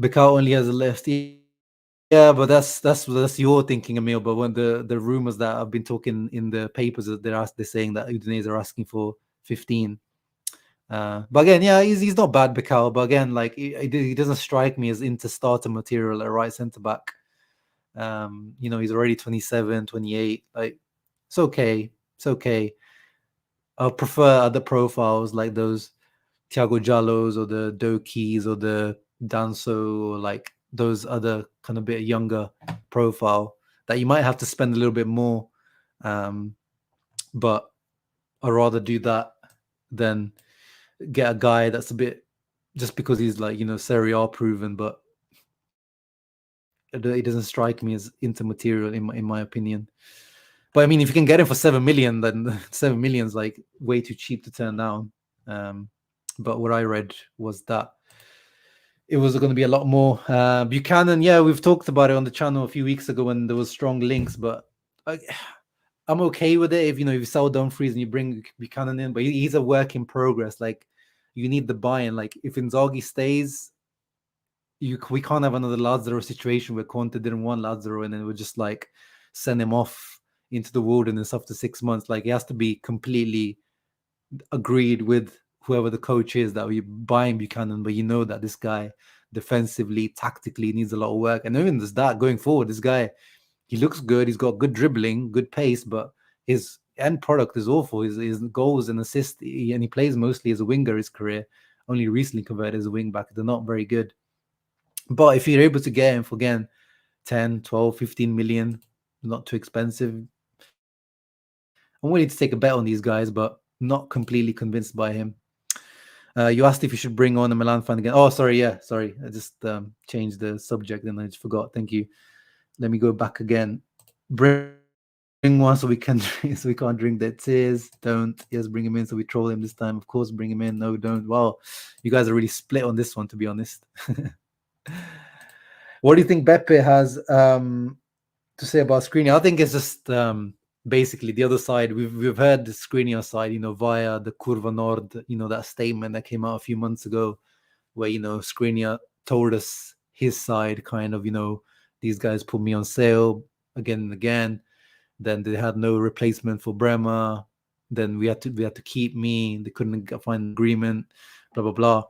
Bakao only has a left. Yeah, but that's your thinking, Emil. But when the rumors that I've been talking in the papers, they're saying that Udinese are asking for 15. But again, he's not bad, Bakao. But again, like he doesn't strike me as Inter starter material at right centre back. He's already 27, 28. Like, it's okay. It's okay. I'll prefer other profiles like those Thiago Jallos or the Dokis or the Danso or like those other kind of bit younger profile that you might have to spend a little bit more. But I'd rather do that than get a guy that's a bit just because he's like, Serie A proven, but it doesn't strike me as Inter material in my opinion. But I mean, if you can get him for 7 million, then 7 million is like way too cheap to turn down. But what I read was that it was going to be a lot more. Buchanan, yeah, we've talked about it on the channel a few weeks ago when there was strong links, but I'm okay with it if you sell Dumfries and you bring Buchanan in, but he's a work in progress. Like, you need the buy-in. Like, if Inzaghi stays, we can't have another Lazaro situation where Conte didn't want Lazaro and then we're just like send him off into the wilderness after 6 months. Like, it has to be completely agreed with whoever the coach is that we're buying Buchanan, but that this guy defensively, tactically needs a lot of work. And even there's that going forward, this guy, he looks good. He's got good dribbling, good pace, but his end product is awful. His goals and assists, and he plays mostly as a winger his career, only recently converted as a wing back. They're not very good. But if you're able to get him for, again, 10, 12, 15 million, not too expensive, I'm willing to take a bet on these guys, but not completely convinced by him. You asked if you should bring on a Milan fan again. Oh, sorry. I just changed the subject and I just forgot. Thank you. Let me go back again. Bring one so we can't drink their tears. Don't. Yes, bring him in so we troll him this time. Of course, bring him in. No, don't. Wow, you guys are really split on this one, to be honest. What do you think Beppe has to say about Skriniar? I think it's just basically the other side. We've heard the Skriniar side, via the Curva Nord, that statement that came out a few months ago, where Skriniar told us his side, kind of, these guys put me on sale again and again. Then they had no replacement for Bremer. Then we had to keep me. They couldn't find an agreement. Blah blah blah.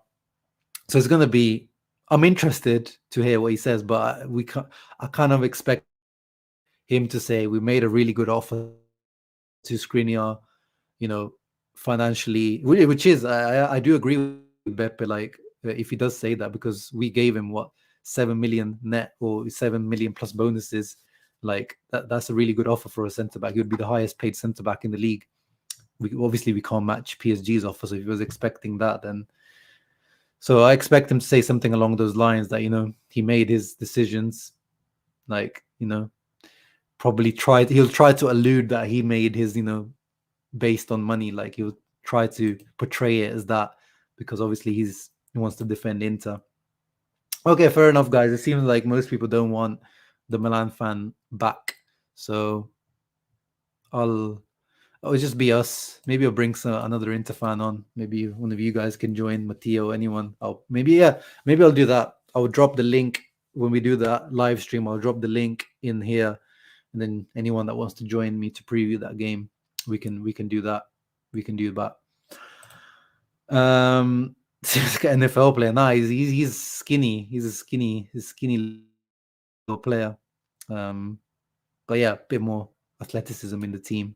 So it's gonna be. I'm interested to hear what he says, but I kind of expect him to say we made a really good offer to Skriniar, financially, which is I do agree with Beppe. Like, if he does say that, because we gave him 7 million net or 7 million plus bonuses, like that's a really good offer for a centre back. He would be the highest paid centre back in the league. We can't match PSG's offer, so if he was expecting that, then. So I expect him to say something along those lines that, he made his decisions, like, probably he'll try to allude that he made his, based on money. Like, he'll try to portray it as that, because obviously he wants to defend Inter. Okay, fair enough, guys. It seems like most people don't want the Milan fan back. So I'll just be us. Maybe I'll bring another Inter fan on. Maybe one of you guys can join, Matteo, anyone. Maybe I'll do that. I'll drop the link when we do that live stream. I'll drop the link in here, and then anyone that wants to join me to preview that game, we can do that. We can do that. NFL player. Nah, he's skinny. He's a skinny little player. But yeah, a bit more athleticism in the team.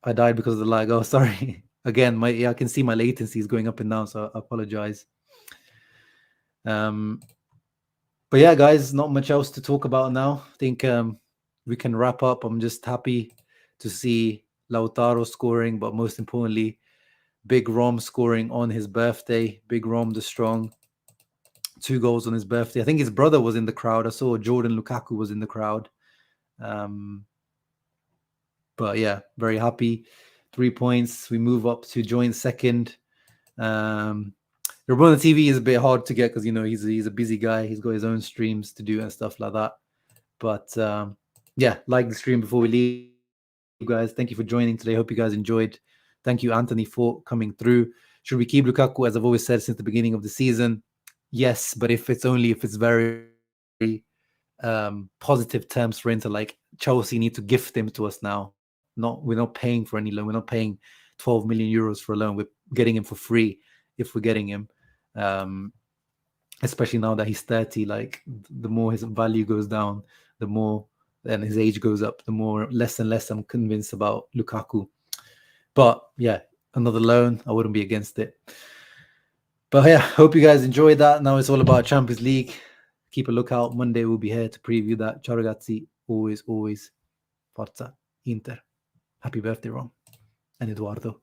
I died because of the lag. Oh, sorry. Again, I can see my latency is going up and down, so I apologize. But yeah, guys, not much else to talk about now. I think we can wrap up. I'm just happy to see Lautaro scoring, but most importantly, Big Rom scoring on his birthday. Big Rom the Strong, 2 goals on his birthday. I think his brother was in the crowd. I saw Jordan Lukaku was in the crowd. But yeah, very happy. 3 points. We move up to joint second. Ramon TV is a bit hard to get because he's a busy guy. He's got his own streams to do and stuff like that. But yeah, like the stream before we leave, guys. Thank you for joining today. Hope you guys enjoyed. Thank you, Anthony, for coming through. Should we keep Lukaku? As I've always said since the beginning of the season, yes, but if it's very positive terms for Inter, like Chelsea need to gift him to us now. We're not paying for any loan. We're not paying 12 million euros for a loan. We're getting him for free if we're getting him. Especially now that he's 30, like the more his value goes down, the more and his age goes up, the more less and less I'm convinced about Lukaku. But yeah, another loan, I wouldn't be against it. But yeah, hope you guys enjoyed that. Now it's all about Champions League. Keep a lookout. Monday we'll be here to preview that. Ciao ragazzi, always Forza Inter. Happy birthday, Ron and Eduardo.